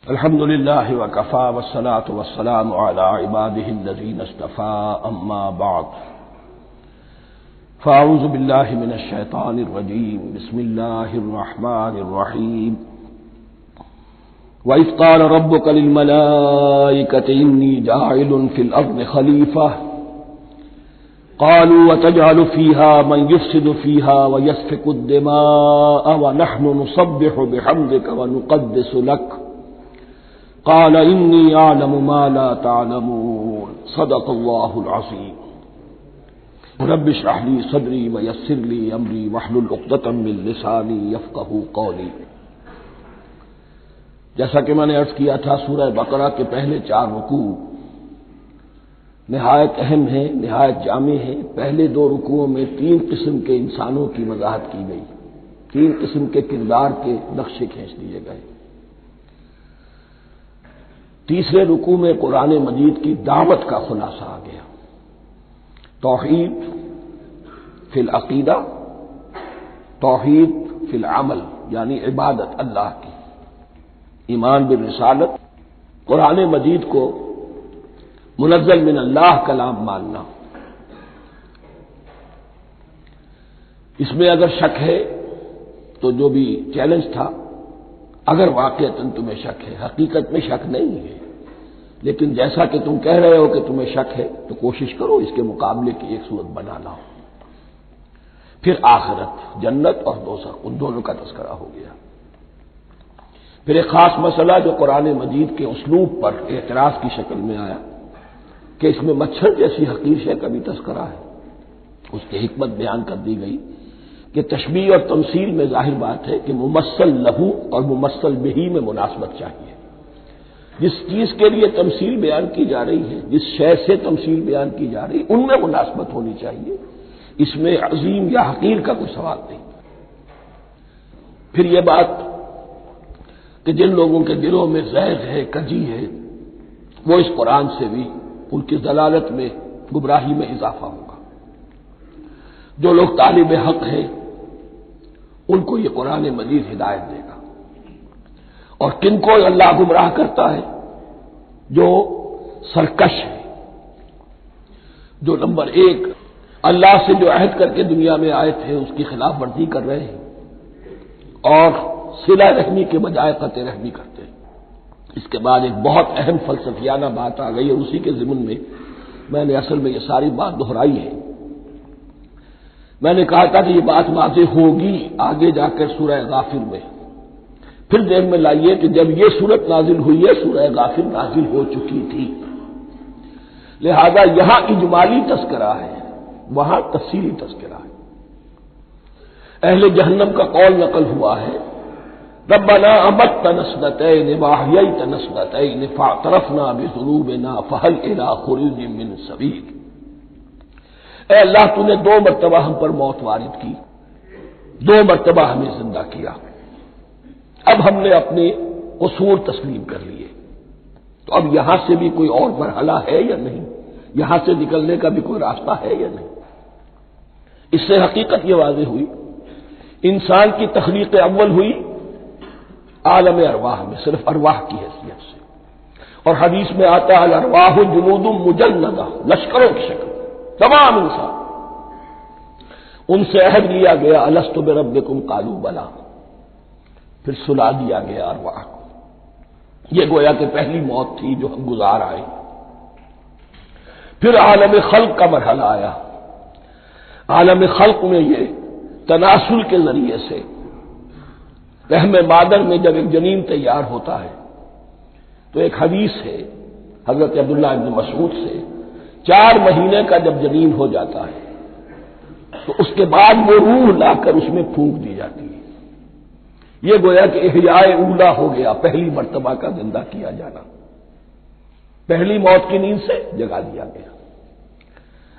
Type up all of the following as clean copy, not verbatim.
الحمد لله وكفى والصلاة والسلام على عباده الذين اصطفى أما بعد فأعوذ بالله من الشيطان الرجيم بسم الله الرحمن الرحيم وإذ قال ربك للملائكة إني جاعل في الأرض خليفة قالوا وتجعل فيها من يفسد فيها ويسفك الدماء ونحن نسبح بحمدك ونقدس لك قال إني أعلم ما لا تعلمون صدق الله العظيم رب اشرح لي صدري ويسر لي أمري واحلل عقدة من لساني يفقهوا قولي۔ جیسا کہ میں نے عرض کیا تھا، سورہ بقرہ کے پہلے 4 رکوع نہایت اہم ہیں، نہایت جامع ہیں۔ پہلے 2 رکوعوں میں 3 قسم کے انسانوں کی وضاحت کی گئی، 3 قسم کے کردار کے نقشے کھینچ دیے گئے۔ تیسرے رکوع میں قرآن مجید کی دعوت کا خلاصہ آ گیا، توحید فی العقیدہ، توحید فی العمل، یعنی عبادت اللہ کی، ایمان بالرسالت، قرآن مجید کو منزل من اللہ کلام ماننا۔ اس میں اگر شک ہے تو جو بھی چیلنج تھا، اگر واقعتاً تمہیں شک ہے، حقیقت میں شک نہیں ہے، لیکن جیسا کہ تم کہہ رہے ہو کہ تمہیں شک ہے تو کوشش کرو اس کے مقابلے کی ایک صورت بنانا ہو۔ پھر آخرت، جنت اور دوزخ، ان دونوں کا تذکرہ ہو گیا۔ پھر ایک خاص مسئلہ جو قرآن مجید کے اسلوب پر اعتراض کی شکل میں آیا کہ اس میں مچھر جیسی حقیر شے کا بھی تذکرہ ہے، اس کی حکمت بیان کر دی گئی کہ تشبیہ اور تمثیل میں ظاہر بات ہے کہ ممثل لہو اور ممثل بہی میں مناسبت چاہیے۔ جس چیز کے لیے تمثیل بیان کی جا رہی ہے، جس شے سے تمثیل بیان کی جا رہی ہے، ان میں مناسبت ہونی چاہیے، اس میں عظیم یا حقیر کا کوئی سوال نہیں۔ پھر یہ بات کہ جن لوگوں کے دلوں میں زیغ ہے، کجی ہے، وہ اس قرآن سے بھی ان کی ضلالت میں، گمراہی میں اضافہ ہوگا۔ جو لوگ طالب حق ہیں ان کو یہ قرآن مجید ہدایت دے گا، اور کن کو اللہ گمراہ کرتا ہے؟ جو سرکش ہے، جو نمبر 1 اللہ سے جو عہد کر کے دنیا میں آئے تھے اس کی خلاف ورزی کر رہے ہیں اور صلہ رحمی کے بجائے قطع رحمی کرتے ہیں۔ اس کے بعد ایک بہت اہم فلسفیانہ بات آ گئی، اور اسی کے ضمن میں میں نے اصل میں یہ ساری بات دہرائی ہے۔ میں نے کہا تھا کہ یہ بات واضح ہوگی آگے جا کر سورہ غافر میں۔ پھر ذہن میں لائیے کہ جب یہ صورت نازل ہوئی ہے، سورہ غافر نازل ہو چکی تھی، لہذا یہاں اجمالی تذکرہ ہے، وہاں تفصیلی تذکرہ ہے۔ اہل جہنم کا قول نقل ہوا ہے، ربنا امتنا اثنتین واحییتنا اثنتین فاعترفنا بذنوبنا فهل الى خروج من سبیل۔ اے اللہ، تو نے 2 مرتبہ ہم پر موت وارد کی، 2 مرتبہ ہمیں زندہ کیا، اب ہم نے اپنے قصور تسلیم کر لیے، تو اب یہاں سے بھی کوئی اور مرحلہ ہے یا نہیں؟ یہاں سے نکلنے کا بھی کوئی راستہ ہے یا نہیں؟ اس سے حقیقت یہ واضح ہوئی، انسان کی تخلیق اول ہوئی عالم ارواح میں، صرف ارواح کی حیثیت سے، اور حدیث میں آتا ہے الارواح جنود مجندہ، لشکروں کی شکل، تمام انسان۔ ان سے عہد لیا گیا الست بربکم قالوا بلی، پھر سلا دیا گیا ارواح کو۔ یہ گویا کہ پہلی موت تھی جو ہم گزار آئے۔ پھر عالم خلق کا مرحلہ آیا۔ عالم خلق میں یہ تناسل کے ذریعے سے رحم مادر میں جب ایک جنین تیار ہوتا ہے تو ایک حدیث ہے حضرت عبداللہ ابن مسعود سے، 4 مہینے کا جب جنین ہو جاتا ہے تو اس کے بعد وہ روح لا کر اس میں پھونک دی جاتی ہے۔ یہ گویا کہ احیاء اولا ہو گیا، پہلی مرتبہ کا زندہ کیا جانا، پہلی موت کی نیند سے جگا دیا گیا۔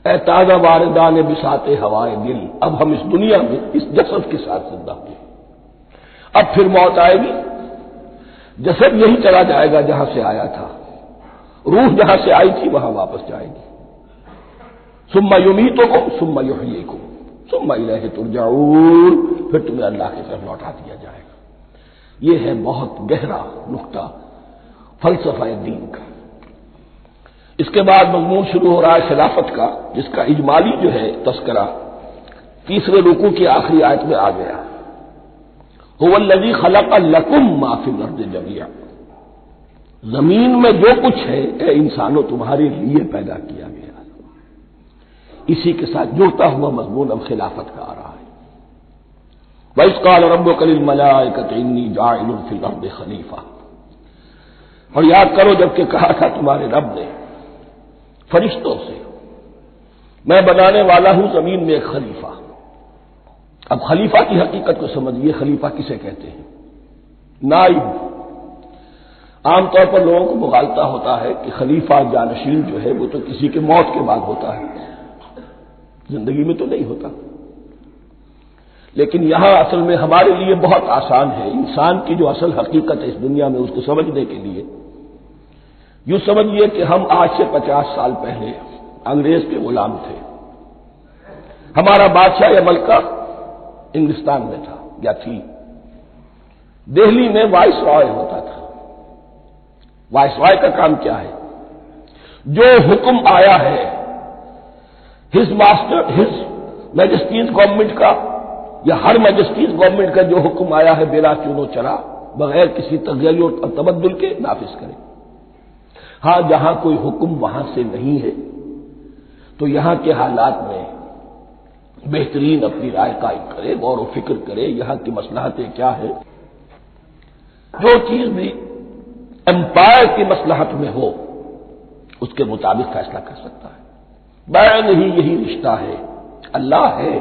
اے تازہ واردان بساط ہوائے دل، اب ہم اس دنیا میں اس جسد کے ساتھ زندہ ہوئے، اب پھر موت آئے گی، جسد یہی چلا جائے گا جہاں سے آیا تھا، روح جہاں سے آئی تھی وہاں واپس جائے گی۔ ثم یمیتکم ثم یحییکم ثم الیہ ترجعون، پھر تمہیں اللہ کی طرف لوٹا دیا جائے گا۔ یہ ہے بہت گہرا نقطہ فلسفہ دین کا۔ اس کے بعد مضمون شروع ہو رہا ہے خلافت کا، جس کا اجمالی جو ہے تذکرہ تیسرے رکوع کی آخری آیت میں آ گیا۔ هو الذی خلق لکم ما فی الارض جمیعا، زمین میں جو کچھ ہے اے انسانوں تمہارے لیے پیدا کیا گیا۔ اسی کے ساتھ جڑتا ہوا مضمون اب خلافت کا آ رہا ہے۔ وَإِذْ قَالَ رَبُّكَ لِلْمَلَائِكَةِ إِنِّي جَاعِلٌ فِي الْأَرْضِ خَلِيفَةً، اور یاد کرو جب کہ کہا تھا تمہارے رب نے فرشتوں سے، میں بنانے والا ہوں زمین میں ایک خلیفہ۔ اب خلیفہ کی حقیقت کو سمجھیے، خلیفہ کسے کہتے ہیں؟ نائب۔ عام طور پر لوگوں کو مغالطہ ہوتا ہے کہ خلیفہ جانشین جو ہے وہ تو کسی کے موت کے بعد ہوتا ہے، زندگی میں تو نہیں ہوتا۔ لیکن یہاں اصل میں ہمارے لیے بہت آسان ہے، انسان کی جو اصل حقیقت ہے اس دنیا میں اس کو سمجھنے کے لیے یوں سمجھیے کہ ہم آج سے 50 سال پہلے انگریز کے غلام تھے۔ ہمارا بادشاہ یا ملکہ انگلستان میں تھا یا تھی۔ دہلی میں وائس رائے ہوتا تھا۔ وائس رائے کا کام کیا ہے؟ جو حکم آیا ہے his master his majesty's government کا یا ہر میجسٹیز گورنمنٹ کا جو حکم آیا ہے بلا چون و چرا، بغیر کسی تغیر اور تبدل کے نافذ کرے۔ ہاں جہاں کوئی حکم وہاں سے نہیں ہے تو یہاں کے حالات میں بہترین اپنی رائے قائم کرے، غور و فکر کرے، یہاں کی مصلحتیں کیا ہے، جو چیز بھی امپائر کی مصلحت میں ہو اس کے مطابق فیصلہ کر سکتا ہے۔ بین ہی یہی رشتہ ہے۔ اللہ ہے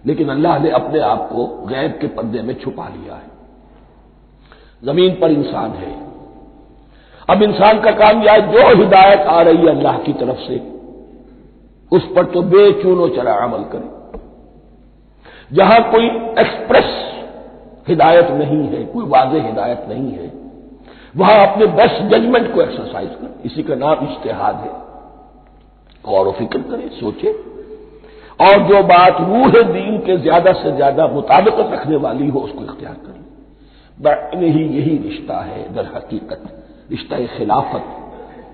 لیکن اللہ نے اپنے آپ کو غیب کے پردے میں چھپا لیا ہے۔ زمین پر انسان ہے۔ اب انسان کا کام یہ ہے جو ہدایت آ رہی ہے اللہ کی طرف سے اس پر تو بے چون و چرا عمل کرے۔ جہاں کوئی ایکسپریس ہدایت نہیں ہے، کوئی واضح ہدایت نہیں ہے، وہاں اپنے بیسٹ ججمنٹ کو ایکسرسائز کرے۔ اسی کا نام اجتہاد ہے۔ غور و فکر کرے، سوچے، اور جو بات روح دین کے زیادہ سے زیادہ مطابقت رکھنے والی ہو اس کو اختیار کرے۔ بین ہی یہی رشتہ ہے در حقیقت، رشتہ خلافت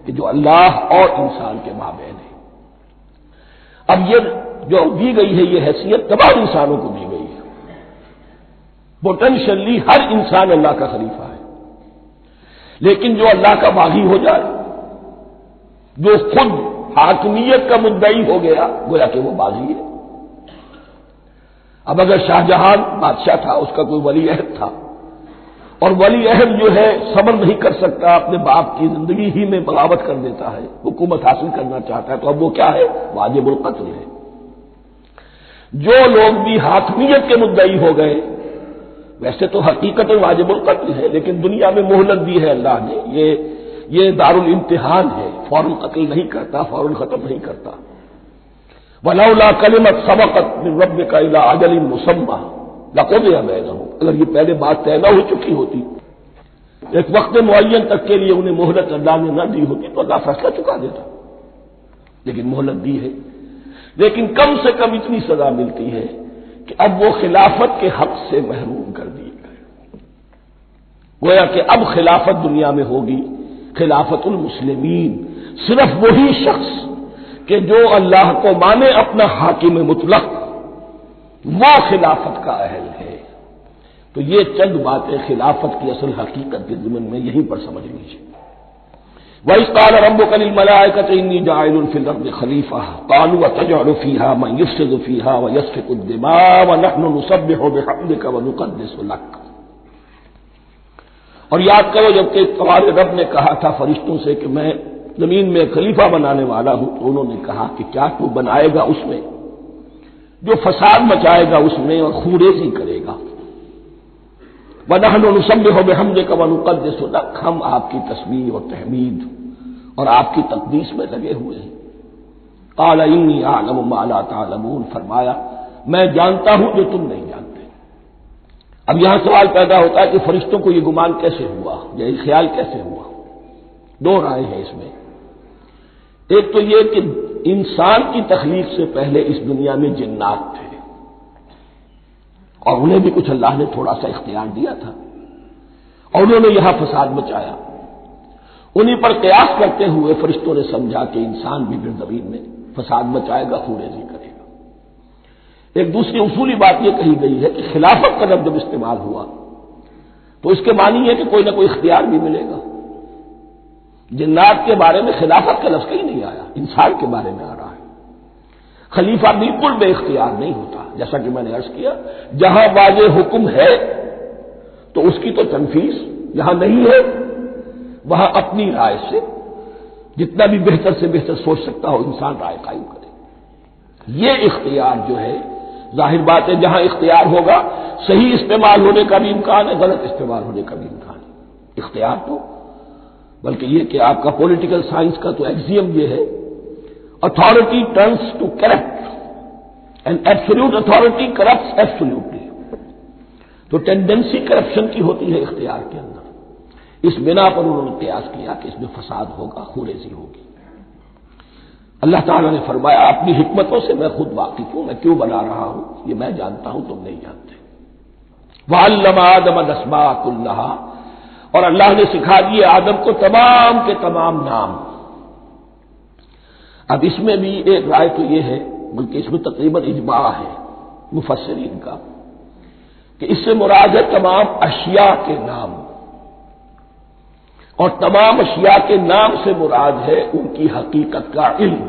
کہ جو اللہ اور انسان کے مابین ہے۔ اب یہ جو دی گئی ہے یہ حیثیت تمام انسانوں کو دی گئی ہے۔ پوٹینشلی ہر انسان اللہ کا خلیفہ ہے، لیکن جو اللہ کا باغی ہو جائے، جو خود حاکمیت کا مدعی ہو گیا، گویا کہ وہ باغی ہے۔ اب اگر شاہجہان بادشاہ تھا، اس کا کوئی ولی عہد تھا، اور ولی عہد جو ہے صبر نہیں کر سکتا، اپنے باپ کی زندگی ہی میں بغاوت کر دیتا ہے، حکومت حاصل کرنا چاہتا ہے، تو اب وہ کیا ہے؟ واجب القتل ہے۔ جو لوگ بھی حاکمیت کے مدعی ہو گئے، ویسے تو حقیقت واجب القتل ہے، لیکن دنیا میں مہلت دی ہے اللہ نے، یہ دارالامتحان ہے، فوراً قتل نہیں کرتا، فوراً ختم نہیں کرتا۔ وَلَوْلَا كَلِمَةٌ سَبَقَتْ مِن رَّبِّكَ إِلَىٰ أَجَلٍ مُّسَمًّى لَقُضِيَ بَيْنَهُمْ، اگر یہ پہلے بات طے نہ ہو چکی ہوتی، ایک وقت معین تک کے لیے انہیں مہلت اللہ نے نہ دی ہوتی تو اللہ فیصلہ چکا دیتا، لیکن مہلت دی ہے۔ لیکن کم سے کم اتنی سزا ملتی ہے کہ اب وہ خلافت کے حق سے محروم کر دیے گئے۔ گویا کہ اب خلافت دنیا میں ہوگی خلافت المسلمین، صرف وہی شخص کہ جو اللہ کو مانے اپنا حاکم مطلق، وہ خلافت کا اہل ہے۔ تو یہ چند باتیں خلافت کی اصل حقیقت کے ضمن میں یہیں پر سمجھ لیجیے۔ وَإِذْ قَالَ رَبُّكَ لِلْمَلَائِكَةِ إِنِّي جَاعِلٌ فِي الْأَرْضِ خَلِيفَةً قَالُوا أَتَجْعَلُ فِيهَا مَن يُفْسِدُ فِيهَا وَيَسْفِكُ الدِّمَاءَ وَنَحْنُ نُسَبِّحُ بِحَمْدِكَ وَنُقَدِّسُ لَكَ۔ اور یاد کرو جب کہ تمہارے رب نے کہا تھا فرشتوں سے کہ میں زمین میں خلیفہ بنانے والا ہوں، تو انہوں نے کہا کہ کیا تو بنائے گا اس میں جو فساد مچائے گا اس میں اور خوریزی کرے گا۔ وَنَحْنُ نُسَبِّحُ بِحَمْدِكَ وَنُقَدِّسُ لَكَ، ہم آپ کی تسبیح اور تحمید اور آپ کی تقدیس میں لگے ہوئے ہیں۔ قَالَ إِنِّي أَعْلَمُ مَا لَا تَعْلَمُونَ، فرمایا میں جانتا ہوں جو تم نہیں جانتے۔ اب یہاں سوال پیدا ہوتا ہے کہ فرشتوں کو یہ گمان کیسے ہوا، یہ خیال کیسے ہوا؟ دو رائے ہیں اس میں۔ ایک تو یہ کہ انسان کی تخلیق سے پہلے اس دنیا میں جنات تھے اور انہیں بھی کچھ اللہ نے تھوڑا سا اختیار دیا تھا اور انہوں نے یہاں فساد مچایا، انہی پر قیاس کرتے ہوئے فرشتوں نے سمجھا کہ انسان بھی پھر زمین میں فساد مچائے گا، خوریزی کرے گا۔ ایک دوسری اصولی بات یہ کہی گئی ہے کہ خلافت کا لفظ جب استعمال ہوا تو اس کے معنی ہے کہ کوئی نہ کوئی اختیار بھی ملے گا۔ جنات کے بارے میں خلافت کا لفظ کہیں نہیں آیا، انسان کے بارے میں آ رہا ہے۔ خلیفہ بالکل بے اختیار نہیں ہوتا، جیسا کہ میں نے عرض کیا، جہاں واضح حکم ہے تو اس کی تو تنفیذ، جہاں نہیں ہے وہاں اپنی رائے سے جتنا بھی بہتر سے بہتر سوچ سکتا ہو انسان رائے قائم کرے۔ یہ اختیار جو ہے، ظاہر بات ہے جہاں اختیار ہوگا صحیح استعمال ہونے کا بھی امکان ہے، غلط استعمال ہونے کا بھی امکان ہے۔ اختیار تو بلکہ یہ کہ آپ کا پولیٹیکل سائنس کا تو ایکسیم یہ ہے، authority turns to corrupt and absolute authority corrupts absolutely۔ تو ٹینڈنسی کرپشن کی ہوتی ہے اختیار کے اندر۔ اس بنا پر انہوں نے قیاس کیا کہ اس میں فساد ہوگا، خوریزی ہوگی۔ اللہ تعالیٰ نے فرمایا اپنی حکمتوں سے میں خود واقف ہوں، میں کیوں بنا رہا ہوں یہ میں جانتا ہوں، تم نہیں جانتے۔ وَعَلَّمَ آدَمَ الْأَسْمَاءَ كُلَّهَا، اور اللہ نے سکھا دیے آدم کو تمام کے تمام نام۔ اب اس میں بھی ایک رائے تو یہ ہے، بلکہ اس میں تقریباً اجماع ہے مفسرین کا، کہ اس سے مراد ہے تمام اشیاء کے نام، اور تمام اشیاء کے نام سے مراد ہے ان کی حقیقت کا علم۔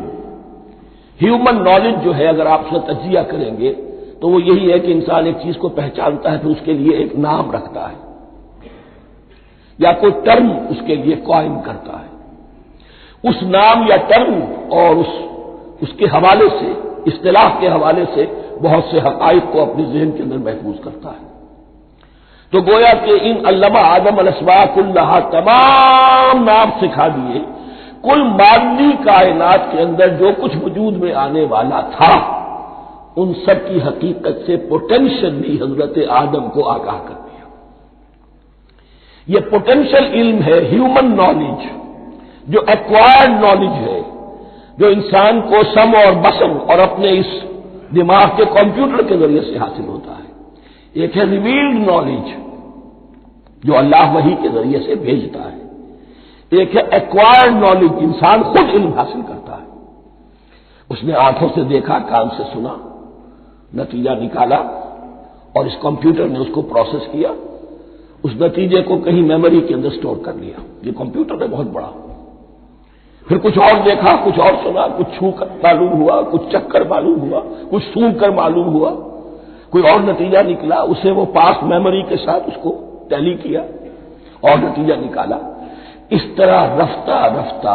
ہیومن نالج جو ہے، اگر آپ اس کا تجزیہ کریں گے تو وہ یہی ہے کہ انسان ایک چیز کو پہچانتا ہے پھر اس کے لیے ایک نام رکھتا ہے یا کوئی ٹرم اس کے لیے قائم کرتا ہے۔ اس نام یا ٹرم اور اس کے حوالے سے، اصطلاح کے حوالے سے بہت سے حقائق کو اپنے ذہن کے اندر محفوظ کرتا ہے۔ تو گویا کہ ان علمہ آدم الاسماء کلھا تمام نام سکھا دیے کل مادی کائنات کے اندر جو کچھ وجود میں آنے والا تھا، ان سب کی حقیقت سے پوٹینشلی حضرت آدم کو آگاہ کر دیا۔ یہ پوٹینشل علم ہے، ہیومن نالج، جو ایکوائرڈ نالج ہے، جو انسان کو سم اور بسم اور اپنے اس دماغ کے کمپیوٹر کے ذریعے سے حاصل ہوتا ہے۔ ایک ہے ریویلڈ نالج جو اللہ وحی کے ذریعے سے بھیجتا ہے، ایک ہے ایکوائرڈ نالج، انسان خود علم حاصل کرتا ہے۔ اس نے آنکھوں سے دیکھا، کان سے سنا، نتیجہ نکالا، اور اس کمپیوٹر نے اس کو پروسیس کیا، اس نتیجے کو کہیں میموری کے اندر سٹور کر لیا۔ یہ کمپیوٹر ہے بہت بڑا۔ پھر کچھ اور دیکھا، کچھ اور سنا، کچھ چھو کر معلوم ہوا، کچھ چکھ کر معلوم ہوا، کچھ سونگ کر معلوم ہوا، کوئی اور نتیجہ نکلا، اسے وہ پاسٹ میموری کے ساتھ اس کو ٹیلی کیا اور نتیجہ نکالا۔ اس طرح رفتہ رفتہ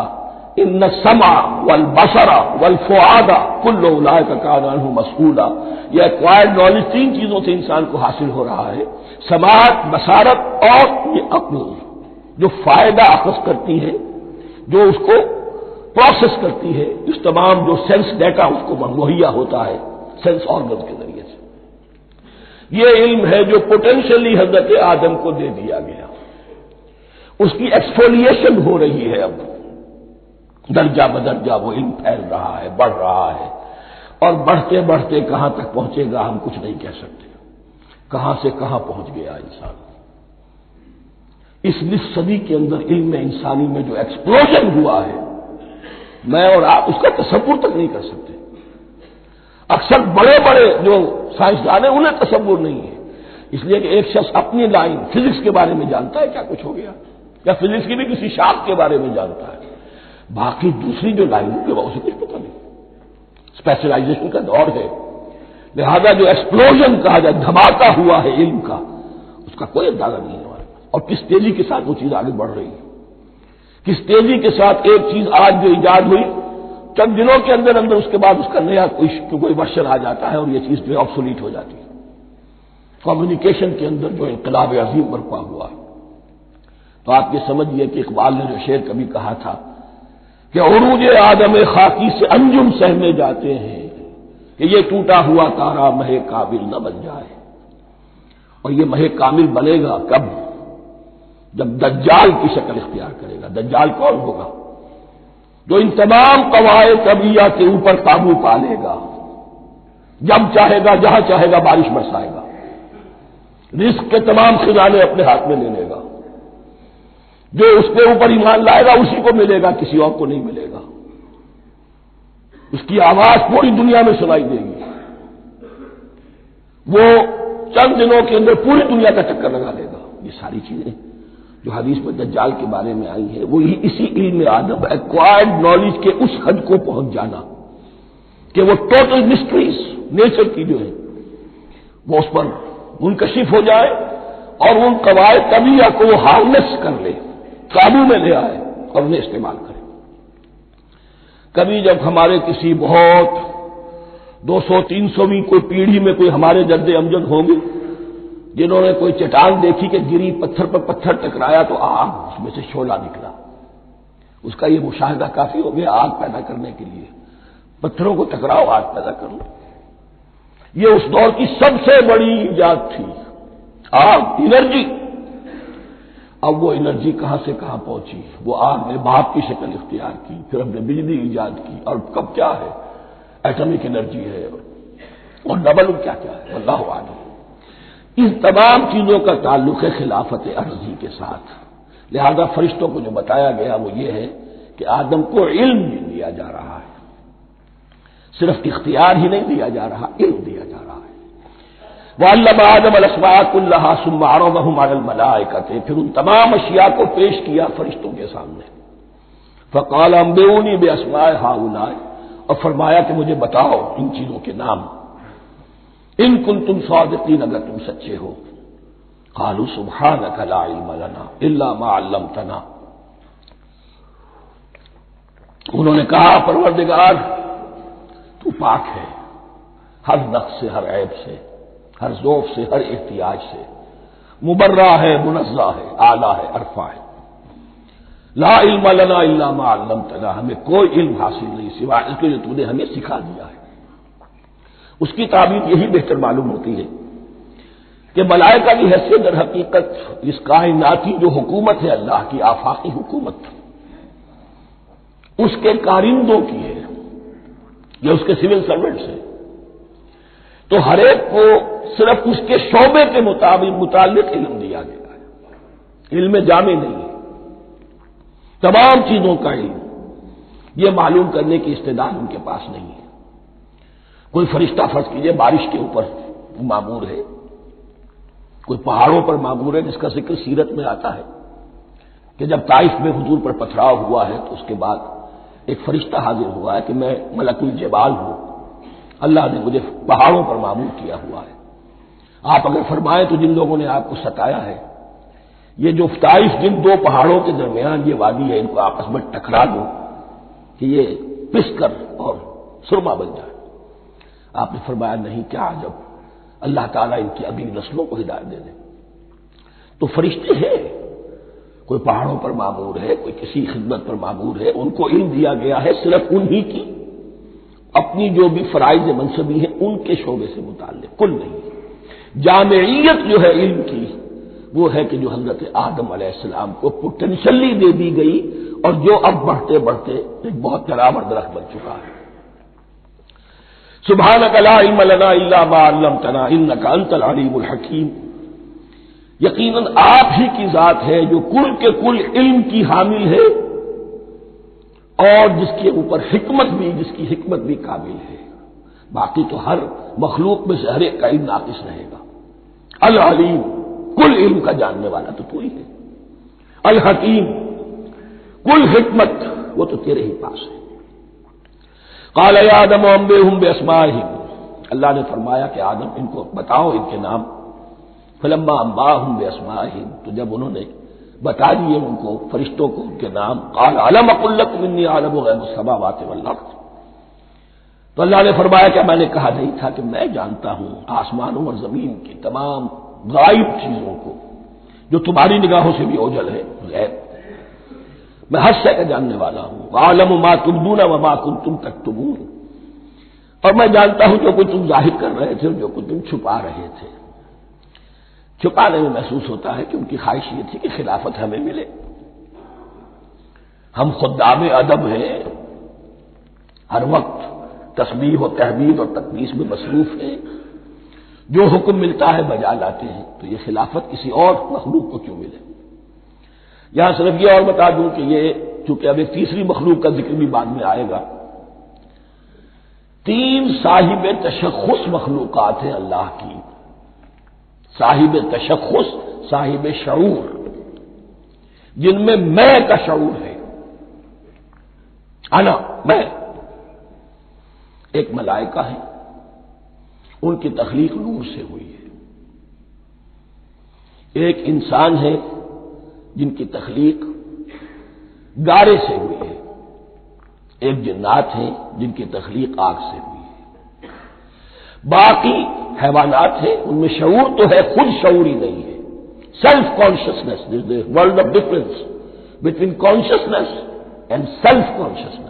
ان السمع والبصر والفؤاد کل اولئک کان عنہ مسئولا، یہ ایکوائرڈ نالج تین چیزوں سے انسان کو حاصل ہو رہا ہے، سماعت، بصارت اور یہ عقل، جو فائدہ اخذ کرتی ہے، جو اس کو پروسیس کرتی ہے، اس تمام جو سینس ڈیٹا اس کو مہیا ہوتا ہے سینس آرگن کے ذریعے سے۔ یہ علم ہے جو پوٹینشلی حضرت آدم کو دے دیا گیا۔ اس کی ایکسفولیشن ہو رہی ہے، اب درجہ بدرجہ وہ علم پھیل رہا ہے، بڑھ رہا ہے، اور بڑھتے بڑھتے کہاں تک پہنچے گا ہم کچھ نہیں کہہ سکتے، کہاں سے کہاں پہنچ گیا انسان۔ اس نصف صدی کے اندر علم انسانی میں جو ایکسپلوژن ہوا ہے، میں اور آپ اس کا تصور تک نہیں کر سکتے۔ اکثر بڑے بڑے جو سائنسدان ہیں انہیں تصور نہیں ہے، اس لیے کہ ایک شخص اپنی لائن فزکس کے بارے میں جانتا ہے کیا کچھ ہو گیا، یا فزکس کی بھی کسی شاخ کے بارے میں جانتا ہے، باقی دوسری جو لائن ہے اسے کچھ پتہ نہیں۔ اسپیشلائزیشن کا دور ہے، لہذا جو ایکسپلوژن کہا جائے، دھماکہ ہوا ہے علم کا، اس کا کوئی اندازہ نہیں ہے ہمارے پاس، اور کس تیزی کے ساتھ وہ چیز آگے بڑھ رہی ہے، کس تیزی کے ساتھ ایک چیز آج جو ایجاد ہوئی چند دنوں کے اندر اندر اس کے بعد اس کا نیا کوئی ورژن آ جاتا ہے اور یہ چیز جو آبسولیٹ ہو جاتی ہے۔ کمیونیکیشن کے اندر جو انقلاب عظیم برپا ہوا ہے، تو آپ یہ سمجھیے کہ اقبال نے جو شعر کبھی کہا تھا کہ عروج آدم خاکی سے انجم سہمے جاتے ہیں کہ یہ ٹوٹا ہوا تارا مہ کامل نہ بن جائے، اور یہ مہ کامل بنے گا کب؟ جب دجال کی شکل اختیار کرے گا۔ دجال کون ہوگا؟ جو ان تمام قواعد طبیعہ کے اوپر قابو پا لے گا، جب چاہے گا جہاں چاہے گا بارش برسائے گا، رزق کے تمام خزانے اپنے ہاتھ میں لے لے گا، جو اس کے اوپر ایمان لائے گا اسی کو ملے گا، کسی اور کو نہیں ملے گا۔ اس کی آواز پوری دنیا میں سنائی دے گی، وہ چند دنوں کے اندر پوری دنیا کا چکر لگا لے گا۔ یہ ساری چیزیں جو حدیث میں دجال کے بارے میں آئی ہیں، وہ اسی علم آدم ایکوائرڈ نالج کے اس حد کو پہنچ جانا کہ وہ ٹوٹل مسٹریز نیچر کی جو ہے وہ اس پر منکشف ہو جائے اور ان قواعد طبیعہ کو وہ ہارنس کر لے، قابو میں لے آئے اور انہیں استعمال کرے۔ کبھی جب ہمارے کسی بہت 200-300ویں کوئی پیڑھی میں کوئی ہمارے جد امجد ہوں گے جنہوں نے کوئی چٹان دیکھی کہ گری، پتھر پر پتھر ٹکرایا تو آگ اس میں سے شعلہ نکلا، اس کا یہ مشاہدہ کافی ہو گیا آگ پیدا کرنے کے لیے۔ پتھروں کو ٹکراؤ، آگ پیدا کر لو۔ یہ اس دور کی سب سے بڑی ایجاد تھی، آگ، انرجی۔ اب وہ انرجی کہاں سے کہاں پہنچی؟ وہ آگ نے بھاپ کی شکل اختیار کی، پھر ہم نے بجلی ایجاد کی، اور کب کیا ہے، ایٹمک انرجی ہے اور ڈبل کیا کیا ہے، اللہ عالم۔ ان تمام چیزوں کا تعلق ہے خلافت ارضی کے ساتھ۔ لہذا فرشتوں کو جو بتایا گیا وہ یہ ہے کہ آدم کو علم بھی دیا جا رہا ہے، صرف اختیار ہی نہیں دیا جا رہا، علم دیا جا رہا ہے۔ وَعَلَّمَ آدَمَ الْأَسْمَاءَ كُلَّهَا ثُمَّ عَرَضَهُمْ عَلَى الْمَلَائِكَةِ، پھر ان تمام اشیاء کو پیش کیا فرشتوں کے سامنے۔ فَقَالَ أَنبِئُونِي بِأَسْمَاءِ هَؤُلَاءِ، اور فرمایا کہ مجھے بتاؤ ان چیزوں کے نام، ان کنتم صادقین، اگر تم سچے ہو۔ قالوا سبحانك لا علم لنا الا ما علمتنا، انہوں نے کہا پروردگار تو پاک ہے ہر نقص سے، ہر عیب سے، ہر ذوف سے، ہر احتیاج سے، مبرہ ہے، منزہ ہے، اعلیٰ ہے، عرفہ ہے۔ لا علم لنا الا ما علمتنا، ہمیں کوئی علم حاصل نہیں سوائے اس کے جو تو نے ہمیں سکھا دیا ہے۔ اس کی تعبیر یہی بہتر معلوم ہوتی ہے کہ ملائکہ کی حیثیت در حقیقت اس کائناتی جو حکومت ہے اللہ کی آفاقی حکومت، اس کے کارندوں کی ہے، یا اس کے سول سرونٹس ہیں، تو ہر ایک کو صرف اس کے شعبے کے متعلق علم دیا گیا ہے، علم جامع نہیں ہے، تمام چیزوں کا علم یہ معلوم کرنے کی استعداد ان کے پاس نہیں ہے۔ کوئی فرشتہ فرض کیجئے بارش کے اوپر معمور ہے، کوئی پہاڑوں پر معمور ہے، جس کا ذکر سیرت میں آتا ہے کہ جب طائف میں حضور پر پتھراؤ ہوا ہے تو اس کے بعد ایک فرشتہ حاضر ہوا ہے کہ میں ملک الجبال ہوں، اللہ نے مجھے پہاڑوں پر معمور کیا ہوا ہے، آپ اگر فرمائیں تو جن لوگوں نے آپ کو ستایا ہے، یہ جو طائف جن دو پہاڑوں کے درمیان یہ وادی ہے، ان کو آپس میں ٹکرا دو کہ یہ پس کر اور سرما بن جائے۔ آپ نے فرمایا نہیں، کیا عجب، اللہ تعالیٰ ان کی اگلی نسلوں کو ہدایت دے دے۔ تو فرشتے ہیں، کوئی پہاڑوں پر معمور ہے، کوئی کسی خدمت پر معمور ہے، ان کو علم دیا گیا ہے صرف انہی کی اپنی جو بھی فرائض منصبی ہیں ان کے شعبے سے متعلق، کل نہیں۔ جامعیت جو ہے علم کی وہ ہے کہ جو حضرت آدم علیہ السلام کو پوٹینشلی دے دی گئی اور جو اب بڑھتے بڑھتے ایک بہت جرابر درخت بن چکا ہے۔ سبحانک لا علم لنا الا ما علمتنا انک انت العلیم الحکیم، یقیناً آپ ہی کی ذات ہے جو کل کے کل علم کی حامل ہے اور جس کے اوپر حکمت بھی، جس کی حکمت بھی کامل ہے، باقی تو ہر مخلوق میں سے ہر ایک کا علم ناقص رہے گا۔ العلیم، کل علم کا جاننے والا تو تو ہی ہے، الحکیم، کل حکمت وہ تو تیرے ہی پاس ہے۔ قال یا آدم انبئہم باسمائہم، اللہ نے فرمایا کہ آدم ان کو بتاؤ ان کے نام۔ فلما انباہم باسمائہم، تو جب انہوں نے بتا دیے ان کو فرشتوں کو ان کے نام، قال الم اقل لکم انی اعلم غیب السماوات والارض، تو اللہ نے فرمایا کہ میں نے کہا نہیں تھا کہ میں جانتا ہوں آسمانوں اور زمین کی تمام غائب چیزوں کو جو تمہاری نگاہوں سے بھی اوجھل ہے، غیب، میں ہر شے کا جاننے والا ہوں۔ وَأَعْلَمُ مَا تُبْدُونَ وَمَا كُنتُمْ تَكْتُمُونَ، اور میں جانتا ہوں جو کچھ تم ظاہر کر رہے تھے اور جو کچھ تم چھپا رہے تھے۔ چھپانے میں محسوس ہوتا ہے کہ ان کی خواہش یہ تھی کہ خلافت ہمیں ملے، ہم خدام ادب ہیں، ہر وقت تسبیح و تحمید اور تقدیس میں مصروف ہیں، جو حکم ملتا ہے بجا لاتے ہیں، تو یہ خلافت کسی اور مخلوق کو کیوں ملے؟ یہاں صرف یہ اور بتا دوں کہ یہ چونکہ اب ایک تیسری مخلوق کا ذکر بھی بعد میں آئے گا، 3 صاحب تشخص مخلوقات ہیں اللہ کی، صاحب تشخص، صاحب شعور، جن میں میں کا شعور ہے، انا، میں۔ ایک ملائکہ ہے، ان کی تخلیق نور سے ہوئی ہے۔ ایک انسان ہے جن کی تخلیق گارے سے ہوئی ہے۔ ایک جنات ہیں جن کی تخلیق آگ سے ہوئی ہے۔ باقی حیوانات ہیں، ان میں شعور تو ہے، خود شعور ہی نہیں ہے۔ Self consciousness, this is world of difference between consciousness and self consciousness.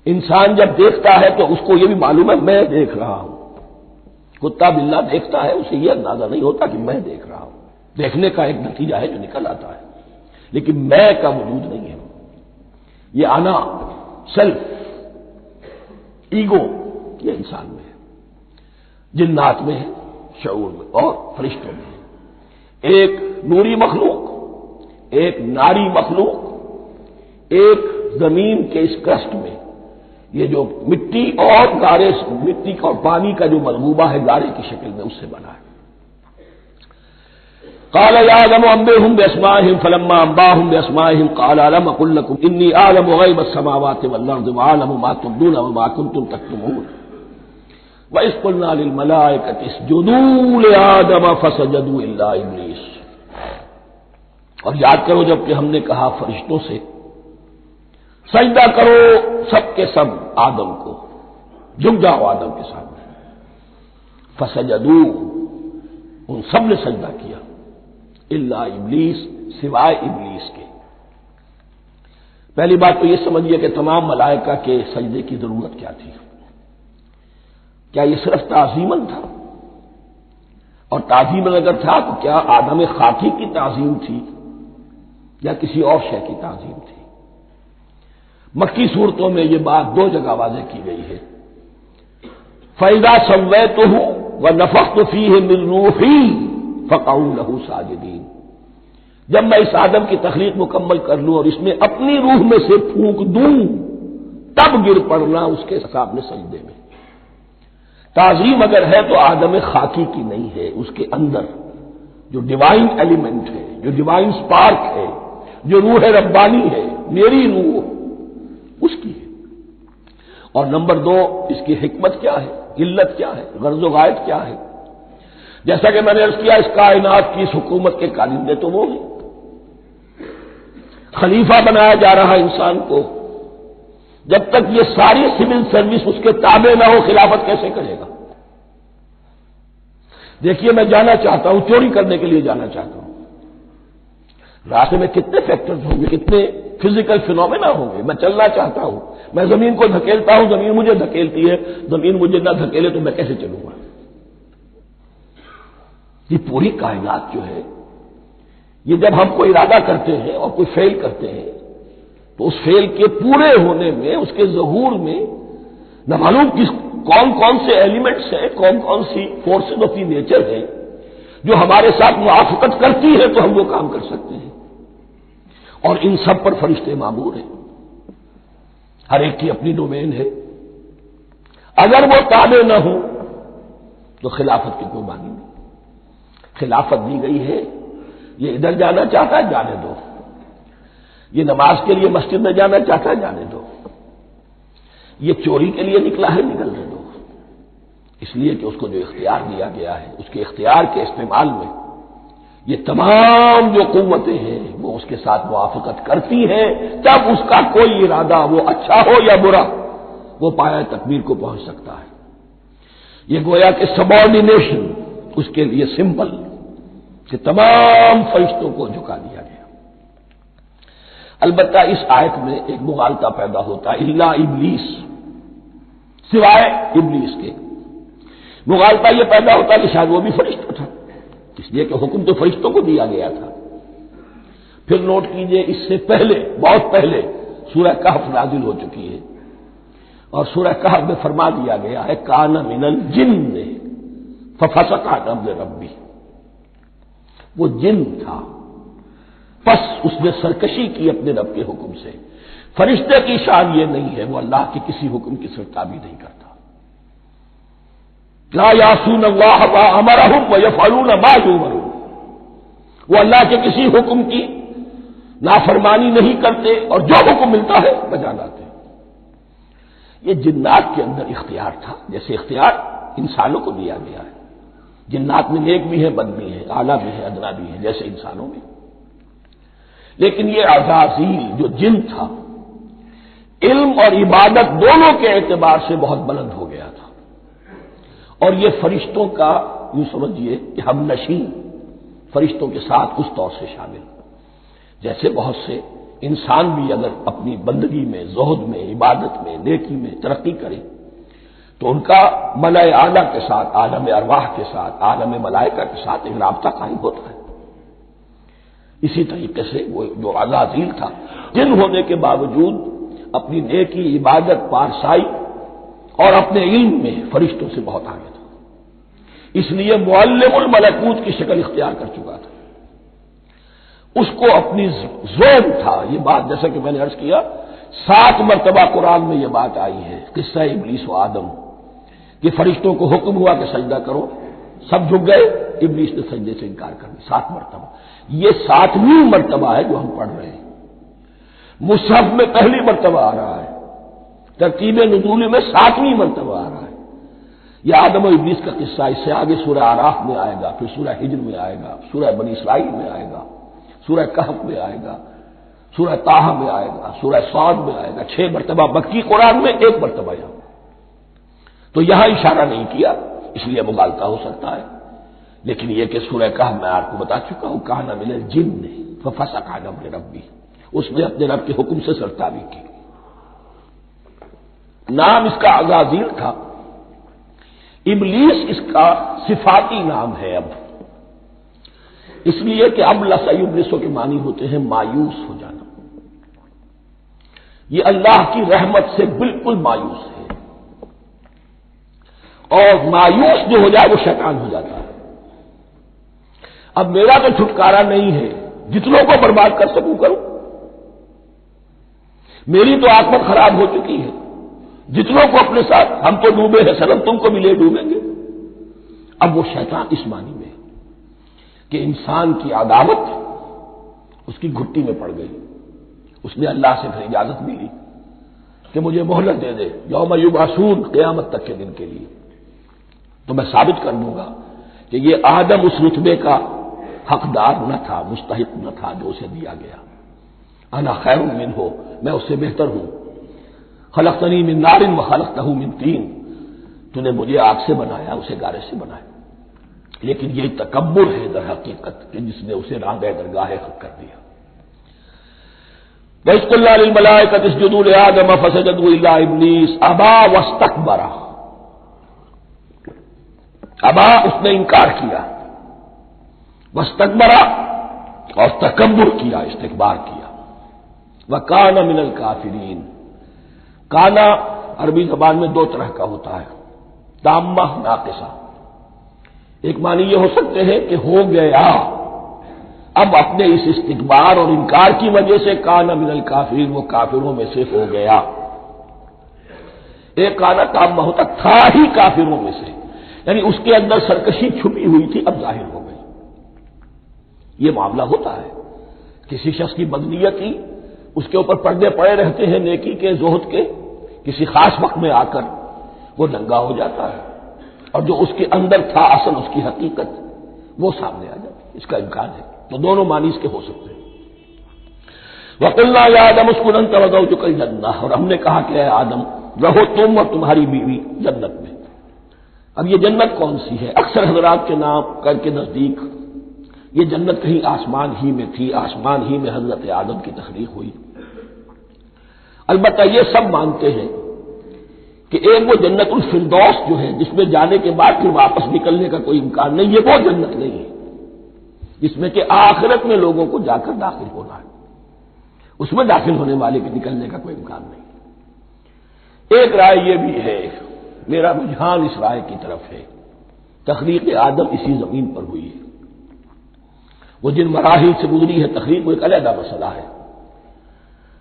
انسان جب دیکھتا ہے تو اس کو یہ بھی معلوم ہے میں دیکھ رہا ہوں۔ کتا بلا دیکھتا ہے، اسے یہ اندازہ نہیں ہوتا کہ میں دیکھ رہا ہوں، دیکھنے کا ایک نتیجہ ہے جو نکل آتا ہے، لیکن میں کا وجود نہیں ہے۔ یہ آنا، سیلف، ایگو، یہ انسان میں ہے، جنات میں ہے، شعور میں، اور فرشتوں میں ہے۔ ایک نوری مخلوق، ایک ناری مخلوق، ایک زمین کے اس کرسٹ میں، یہ جو مٹی اور گارے، مٹی اور پانی کا جو ملغوبہ ہے گارے کی شکل میں، اس سے بنا ہے۔ قال يا آدم انبئهم بأسمائهم فلما انبأهم بأسمائهم قال ألم أقل لكم إني أعلم غيب السماوات والأرض وأعلم ما تبدون وما كنتم تكتمون وإذ قلنا للملائكة اسجدوا لآدم فسجدوا إلا إبليس۔ اور یاد کرو جب کہ ہم نے کہا فرشتوں سے سجدہ کرو سب کے سب آدم کو، جھک جاؤ آدم کے سامنے، فسجدوا، ان سب نے سجدہ کیا، الا ابلیس، سوائے ابلیس کے۔ پہلی بات تو یہ سمجھیے کہ تمام ملائکہ کے سجدے کی ضرورت کیا تھی؟ کیا یہ صرف تعظیماً تھا؟ اور تعظیماً اگر تھا تو کیا آدم خاکی کی تعظیم تھی یا کسی اور شے کی تعظیم تھی؟ مکی صورتوں میں یہ بات 2 جگہ واضح کی گئی ہے۔ فَإِذَا سَوَّيْتُهُ وَنَفَخْتُ فِيهِ مِن رُّوحِي فَقَعُوا لَهُ سَاجِدِينَ۔ جب میں اس آدم کی تخلیق مکمل کر لوں اور اس میں اپنی روح میں سے پھونک دوں، تب گر پڑنا اس کے سامنے سجدے میں۔ تعظیم اگر ہے تو آدم خاکی کی نہیں ہے، اس کے اندر جو ڈیوائن ایلیمنٹ ہے، جو ڈیوائن سپارک ہے، جو روح ربانی ہے، میری روح، اس کی ہے۔ اور نمبر 2، اس کی حکمت کیا ہے، علت کیا ہے، غرض و غائب کیا ہے؟ جیسا کہ میں نے عرض کیا، اس کائنات کی اس حکومت کے کارندے تو وہ ہیں۔ خلیفہ بنایا جا رہا انسان کو، جب تک یہ ساری سول سروس اس کے تابع نہ ہو، خلافت کیسے کرے گا؟ دیکھیے میں جانا چاہتا ہوں، چوری کرنے کے لیے جانا چاہتا ہوں، راستے میں کتنے فیکٹرز ہوں گے، کتنے فزیکل فینومینا ہوں گے۔ میں چلنا چاہتا ہوں، میں زمین کو دھکیلتا ہوں، زمین مجھے دھکیلتی ہے، زمین مجھے نہ دھکیلے تو میں کیسے چلوں گا؟ یہ پوری کائنات جو ہے، یہ جب ہم کوئی ارادہ کرتے ہیں اور کوئی فیل کرتے ہیں تو اس فیل کے پورے ہونے میں، اس کے ظہور میں نہ معلوم کون کون سے ایلیمنٹس ہیں، کون کون سی فورسز آف دی نیچر ہیں جو ہمارے ساتھ موافقت کرتی ہے تو ہم وہ کام کر سکتے ہیں۔ اور ان سب پر فرشتے مامور ہیں، ہر ایک کی اپنی ڈومین ہے۔ اگر وہ تابع نہ ہو تو خلافت کی کوئی معنی نہیں۔ خلافت دی گئی ہے، یہ ادھر جانا چاہتا ہے جانے دو، یہ نماز کے لیے مسجد میں جانا چاہتا ہے جانے دو، یہ چوری کے لیے نکلا ہے نکلنے دو، اس لیے کہ اس کو جو اختیار دیا گیا ہے، اس کے اختیار کے استعمال میں یہ تمام جو قوتیں ہیں وہ اس کے ساتھ موافقت کرتی ہیں، تب اس کا کوئی ارادہ، وہ اچھا ہو یا برا، وہ پایہ تکمیل کو پہنچ سکتا ہے۔ یہ گویا کہ سبارڈینیشن اس کے لیے سمبل کہ تمام فرشتوں کو جھکا دیا گیا۔ البتہ اس آیت میں ایک مغالطہ پیدا ہوتا ہے، الا ابلیس، سوائے ابلیس کے۔ مغالطہ یہ پیدا ہوتا ہے کہ شاید وہ بھی فرشتہ تھا، اس لیے کہ حکم تو فرشتوں کو دیا گیا تھا۔ پھر نوٹ کیجئے، اس سے پہلے، بہت پہلے سورہ کہف نازل ہو چکی ہے، اور سورہ کہف میں فرما دیا گیا ہے کان من الجن ففسق عن امر ربی، وہ جن تھا، پس اس نے سرکشی کی اپنے رب کے حکم سے. فرشتے کی شان یہ نہیں ہے، وہ اللہ کے کسی حکم کی سرتابی نہیں کرتا. لا یعصون اللہ ما امرہم ویفعلون ما یؤمرون، وہ اللہ کے کسی حکم کی نافرمانی نہیں کرتے اور جو حکم ملتا ہے بجا لاتے. یہ جنات کے اندر اختیار تھا، جیسے اختیار انسانوں کو دیا گیا ہے. جنات میں نیک بھی ہے، بد بھی ہے، اعلیٰ بھی ہے، ادنا بھی ہے، جیسے انسانوں میں. لیکن یہ عزازیل جو جن تھا، علم اور عبادت دونوں کے اعتبار سے بہت بلند ہو گیا تھا، اور یہ فرشتوں کا یوں سمجھیے کہ ہم نشین، فرشتوں کے ساتھ اس طور سے شامل. جیسے بہت سے انسان بھی اگر اپنی بندگی میں، زہد میں، عبادت میں، نیکی میں ترقی کرے تو ان کا ملائے اعلیٰ کے ساتھ، عالم ارواح کے ساتھ، عالم ملائکہ کے ساتھ ایک رابطہ قائم ہوتا ہے. اسی طریقے سے وہ جو عزازیل تھا، جن ہونے کے باوجود اپنی نیکی، عبادت، پارسائی اور اپنے علم میں فرشتوں سے بہت آگے تھا. اس لیے معلم الملکوت کی شکل اختیار کر چکا تھا. اس کو اپنی زون تھا. یہ بات جیسا کہ میں نے عرض کیا 7 مرتبہ قرآن میں یہ بات آئی ہے، قصہ ابلیس و آدم، کہ فرشتوں کو حکم ہوا کہ سجدہ کرو، سب جھک گئے، ابلیس نے سجدے سے انکار کر دیا. 7 مرتبہ. یہ 7ویں مرتبہ ہے جو ہم پڑھ رہے ہیں. مصحف میں پہلی مرتبہ آ رہا ہے، ترتیب نزول میں 7ویں مرتبہ آ رہا ہے. یہ آدم و ابلیس کا قصہ اس سے آگے سورہ اعراف میں آئے گا، پھر سورہ ہجر میں آئے گا، سورہ بنی اسرائیل میں آئے گا، سورہ کہف میں آئے گا، سورہ طٰہٰ میں آئے گا، سورہ صاد میں آئے گا. 6 مرتبہ مکی قرآن میں، 1 مرتبہ یہاں. تو یہاں اشارہ نہیں کیا، اس لیے مغالطہ ہو سکتا ہے. لیکن یہ کہ سورہ کہف میں آپ کو بتا چکا ہوں، کان من الجن ففسق عن امر ربہ، اس نے اپنے رب کے حکم سے سرتابی کی. نام اس کا عزازیل تھا. ابلیس اس کا صفاتی نام ہے اب، اس لیے کہ اب ابلیسوں کے معنی ہوتے ہیں مایوس ہو جانا. یہ اللہ کی رحمت سے بالکل مایوس ہے، اور مایوس جو ہو جائے وہ شیطان ہو جاتا ہے. اب میرا تو چھٹکارا نہیں ہے، جتنوں کو برباد کر سکوں کروں. میری تو عاقبت خراب ہو چکی ہے، جتنوں کو اپنے ساتھ، ہم تو ڈوبے ہیں سنم، تم کو بھی لے ڈوبیں گے. اب وہ شیطان اس معنی میں کہ انسان کی عداوت اس کی گھٹی میں پڑ گئی. اس نے اللہ سے پھر اجازت بھی لی کہ مجھے مہلت دے دے، یوم یبعثون، قیامت تک کے دن کے لیے، تو میں ثابت کر دوں گا کہ یہ آدم اس رتبے کا حقدار نہ تھا، مستحق نہ تھا جو اسے دیا گیا. انا خیر منہ، میں اس سے بہتر ہوں. خلقتنی من نار وخلقتہ من طین، تو نے مجھے آگ سے بنایا، اسے گارے سے بنایا. لیکن یہ تکبر ہے در حقیقت کہ جس نے اسے رانگے درگاہ حق کر دیا. وَإِذْ قُلْنَا لِلْمَلَائِكَةِ اسْجُدُوا لِآدَمَ فَسَجَدُوا إِلَّا إِبْلِيسَ أَبَىٰ وَاسْتَكْبَرَ. ابا، اس نے انکار کیا، واستکبر، اور تکبر کیا، استکبار کیا. وَكَانَ مِنَ الْكَافِرِينَ. کانا عربی زبان میں 2 طرح کا ہوتا ہے، تامہ، ناقصہ. ایک معنی یہ ہو سکتے ہیں کہ ہو گیا، اب اپنے اس استکبار اور انکار کی وجہ سے کانا من الکافرین، وہ کافروں میں سے ہو گیا. ایک کانا تامہ ہوتا تھا ہی کافروں میں سے، یعنی اس کے اندر سرکشی چھپی ہوئی تھی، اب ظاہر ہو گئی. یہ معاملہ ہوتا ہے، کسی شخص کی بدنیتی اس کے اوپر پردے پڑے رہتے ہیں نیکی کے، زہد کے، کسی خاص وقت میں آ کر وہ ننگا ہو جاتا ہے، اور جو اس کے اندر تھا اصل، اس کی حقیقت، وہ سامنے آ جاتی ہے. اس کا امکان ہے. تو دونوں معنی اس کے ہو سکتے ہیں. وَقُلْنَا يَا آدَمُ اسْكُنْ أَنْتَ وَزَوْجُكَ الْجَنَّةَ، اور ہم نے کہا کہ اے آدم رہو تم اور تمہاری بیوی جنت میں. اب یہ جنت کون سی ہے؟ اکثر حضرات کے نام کر کے نزدیک یہ جنت کہیں آسمان ہی میں تھی، آسمان ہی میں حضرت آدم کی تخلیق ہوئی. البتہ یہ سب مانتے ہیں کہ ایک وہ جنت الفردوس جو ہے جس میں جانے کے بعد پھر واپس نکلنے کا کوئی امکان نہیں، یہ وہ جنت نہیں ہے جس میں کہ آخرت میں لوگوں کو جا کر داخل ہونا ہے. اس میں داخل ہونے والے کے نکلنے کا کوئی امکان نہیں. ایک رائے یہ بھی ہے، میرا رجحان اس رائے کی طرف ہے، تخلیق آدم اسی زمین پر ہوئی ہے، وہ جن مراحل سے گزری ہے تخلیق وہ ایک علیحدہ مسئلہ ہے۔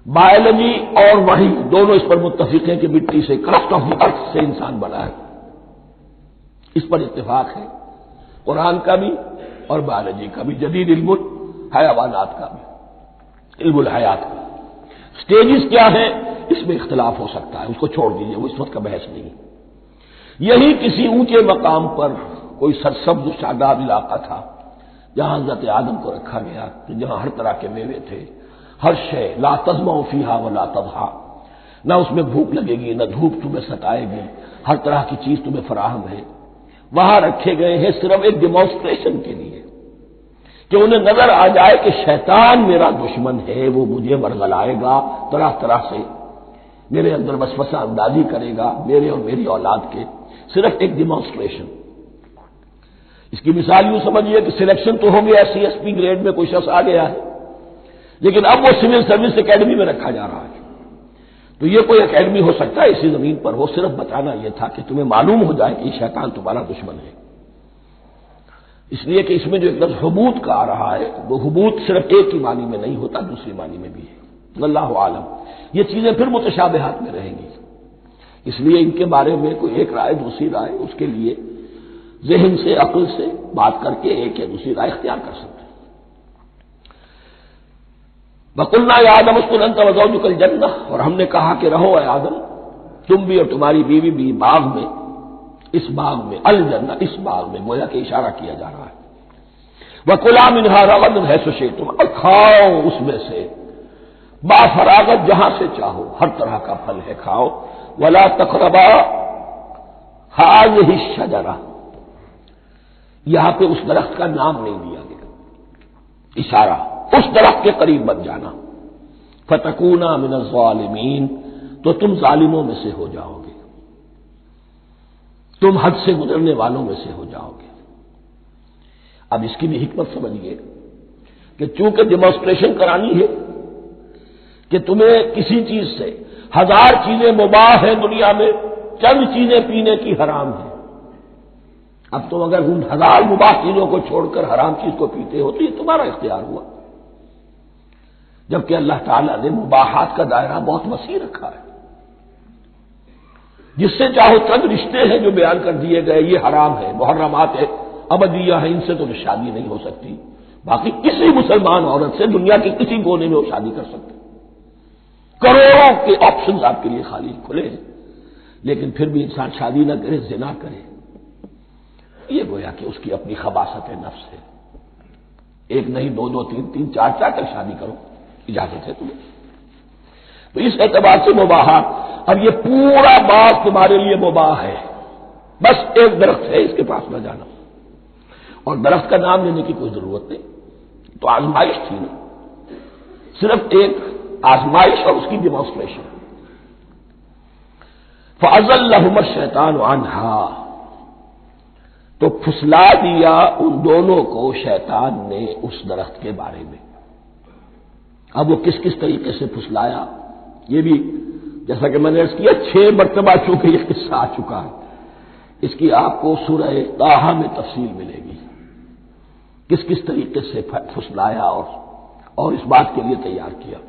بایولوجی اور وحی دونوں اس پر متفق ہیں کہ مٹی سے، کرسٹ آف دی ارتھ سے انسان بنا ہے، اس پر اتفاق ہے، قرآن کا بھی اور بایولوجی کا بھی، جدید علم الحیوانات کا بھی، علم الحیات کا۔ سٹیجز کیا ہیں اس میں اختلاف ہو سکتا ہے، اس کو چھوڑ دیجیے، وہ اس وقت کا بحث نہیں۔ یہی کسی اونچے مقام پر کوئی سرسبز و شاداب علاقہ تھا جہاں حضرت آدم کو رکھا گیا، جہاں ہر طرح کے میوے تھے، ہر شے، لا تظمأ فیہا ولا تضحیٰ، نہ اس میں بھوک لگے گی نہ دھوپ تمہیں ستائے گی، ہر طرح کی چیز تمہیں فراہم ہے۔ وہاں رکھے گئے ہیں صرف ایک ڈیمانسٹریشن کے لیے کہ انہیں نظر آ جائے کہ شیطان میرا دشمن ہے، وہ مجھے ورغلائے گا، طرح طرح سے میرے اندر وسوسہ اندازی کرے گا، میرے اور میری اولاد کے، صرف ایک ڈیمانسٹریشن۔ اس کی مثال یوں سمجھیے کہ سلیکشن تو ہو گیا، سی ایس پی گریڈ میں کوئی شخص آ گیا ہے، لیکن اب وہ سول سروس اکیڈمی میں رکھا جا رہا ہے۔ تو یہ کوئی اکیڈمی ہو سکتا ہے اسی زمین پر، وہ صرف بتانا یہ تھا کہ تمہیں معلوم ہو جائے کہ یہ شیطان تمہارا دشمن ہے۔ اس لیے کہ اس میں جو ایک لفظ حبوط کا آ رہا ہے، وہ حبوط صرف ایک ہی معنی میں نہیں ہوتا، دوسری معنی میں بھی ہے۔ اللہ عالم، یہ چیزیں پھر متشابہات میں رہیں گی، اس لیے ان کے بارے میں کوئی ایک رائے دوسری رائے، اس کے لیے ذہن سے، عقل سے بات کر کے ایک یا دوسری رائے اختیار کر سکتے ہیں۔ وَقُلْنَا يَا آدَمُ اسْكُنْ أَنْتَ وَزَوْجُكَ الْجَنَّةَ، اور ہم نے کہا کہ رہو اے آدم، تم بھی اور تمہاری بیوی بھی باغ میں، اس باغ میں، الجنہ، اس باغ میں، گویا کہ اشارہ کیا جا رہا ہے۔ وَكُلَا مِنْهَا رَغَدًا حَيْثُ شِئْتُمْ، اور کھاؤ اس میں سے با فراغت جہاں سے چاہو، ہر طرح کا پھل ہے کھاؤ۔ وَلَا تَقْرَبَا هَٰذِهِ الشَّجَرَةَ، یہاں پہ اس درخت کا نام نہیں دیا گیا، اشارہ اس درخت کے قریب مت جانا۔ فَتَكُونَا مِنَ الظَّالِمِينَ، تو تم ظالموں میں سے ہو جاؤ گے، تم حد سے گزرنے والوں میں سے ہو جاؤ گے۔ اب اس کی بھی حکمت سمجھیے کہ چونکہ ڈیمانسٹریشن کرانی ہے کہ تمہیں کسی چیز سے، ہزار چیزیں مباح ہیں دنیا میں، چند چیزیں پینے کی حرام ہیں، اب تم اگر ان ہزار مباح چیزوں کو چھوڑ کر حرام چیز کو پیتے ہو تو یہ تمہارا اختیار ہوا، جبکہ اللہ تعالیٰ نے مباحات کا دائرہ بہت وسیع رکھا ہے۔ جس سے چاہو چند رشتے ہیں جو بیان کر دیے گئے، یہ حرام ہے، محرمات ہے، ابدیہ ہے، ان سے تو شادی نہیں ہو سکتی، باقی کسی مسلمان عورت سے دنیا کے کسی کونے میں وہ شادی کر سکتے، کروڑوں کے آپشنز آپ کے لیے خالی کھلے ہیں، لیکن پھر بھی انسان شادی نہ کرے، زنا کرے، یہ گویا کہ اس کی اپنی خباثت نفس ہے۔ ایک نہیں، دو دو، تین تین، چار چار تک شادی کرو، اجازت ہے تمہیں۔ تو اس اعتبار سے مباحات، اب یہ پورا باغ تمہارے لیے مباح ہے، بس ایک درخت ہے، اس کے پاس نہ جانا، اور درخت کا نام لینے کی کوئی ضرورت نہیں، تو آزمائش تھی نا، صرف ایک آزمائش اور اس کی ڈیمانسٹریشن۔ فَأَزَلَّهُمَا الشَّيْطَانُ عَنْهَا، تو پھسلا دیا ان دونوں کو شیطان نے اس درخت کے بارے میں۔ اب وہ کس کس طریقے سے پھسلایا، یہ بھی جیسا کہ میں نے عرض کیا 6 مرتبہ چونکہ یہ قصہ آ چکا ہے، اس کی آپ کو سورہ طٰہٰ میں تفصیل ملے گی، کس کس طریقے سے پھسلایا اور اس بات کے لیے تیار کیا۔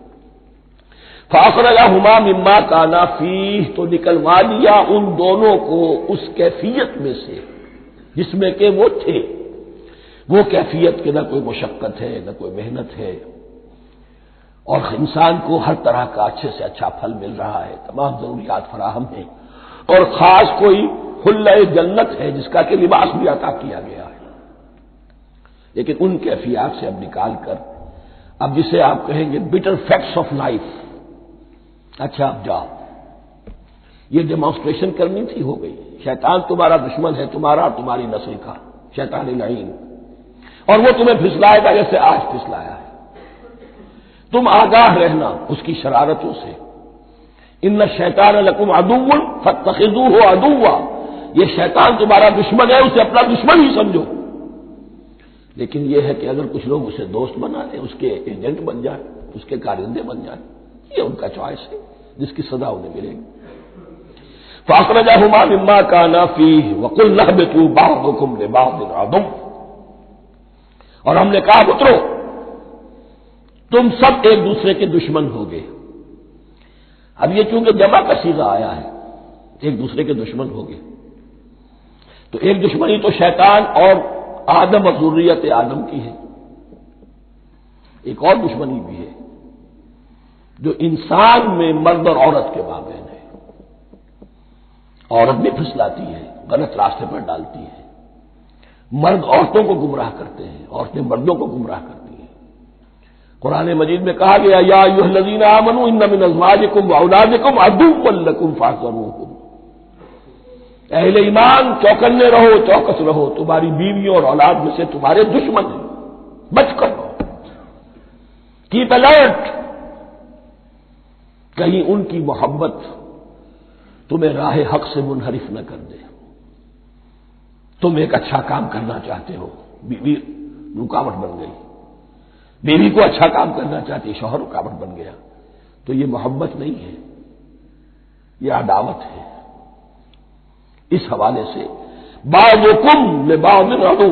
فَأَخْرَجَهُمَا مِمَّا كَانَا فِيهِ، تو نکلوا دیا ان دونوں کو اس کیفیت میں سے جس میں کہ وہ تھے، وہ کیفیت کہ نہ کوئی مشقت ہے نہ کوئی محنت ہے، اور انسان کو ہر طرح کا اچھے سے اچھا پھل مل رہا ہے، تمام ضروریات فراہم ہیں، اور خاص کوئی حلہ جنت ہے جس کا کہ لباس بھی عطا کیا گیا ہے، لیکن ان کیفیات سے اب نکال کر، اب جسے آپ کہیں گے بٹر فیکٹس آف لائف، اچھا اب جاؤ، یہ ڈیمانسٹریشن کرنی تھی، ہو گئی، شیطان تمہارا دشمن ہے، تمہارا اور تمہاری نسل کا، شیطان لعین، اور وہ تمہیں پھسلائے گا جیسے آج پھسلایا ہے۔ تم آگاہ رہنا اس کی شرارتوں سے، ان الشیطان لکم عدو فاتخذوہ عدوا، یہ شیطان تمہارا دشمن ہے، اسے اپنا دشمن ہی سمجھو، لیکن یہ ہے کہ اگر کچھ لوگ اسے دوست بنا لیں، اس کے ایجنٹ بن جائیں، اس کے کارندے بن جائیں، یہ ان کا چوائس ہے جس کی سزا انہیں ملے گی۔ فَأَخْرَجَهُمَا مِمَّا كَانَا فِيهِ وَقُلْنَا اهْبِطُوا بَعْضُكُمْ لِبَعْضٍ عَدُوٌّ، اور ہم نے کہا اترو، تم سب ایک دوسرے کے دشمن ہوگے۔ اب یہ چونکہ جمع کا صیغہ آیا ہے، ایک دوسرے کے دشمن ہوگے، تو ایک دشمنی تو شیطان اور آدم اور ذریت آدم کی ہے، ایک اور دشمنی بھی ہے جو انسان میں مرد اور عورت کے مابین ہے۔ عورت بھی پھسلاتی ہے، غلط راستے پر ڈالتی ہے، مرد عورتوں کو گمراہ کرتے ہیں، عورتیں مردوں کو گمراہ کرتی ہیں۔ قرآن مجید میں کہا گیا یا ایھا الذین آمنوا ان من ازواجکم واولادکم عدوا لکم فاحذروہم، اہل ایمان چوکنے رہو، چوکس رہو، تمہاری بیویوں اور اولاد میں سے تمہارے دشمن ہیں، بچ کر رہو، کیپ الرٹ، کہیں ان کی محبت تمہیں راہ حق سے منحرف نہ کر دے۔ تم ایک اچھا کام کرنا چاہتے ہو، بیوی رکاوٹ بن گئی، بیوی کو اچھا کام کرنا چاہتی، شوہر رکاوٹ بن گیا، تو یہ محبت نہیں ہے، یہ عداوت ہے۔ اس حوالے سے بعضکم لبعض عدو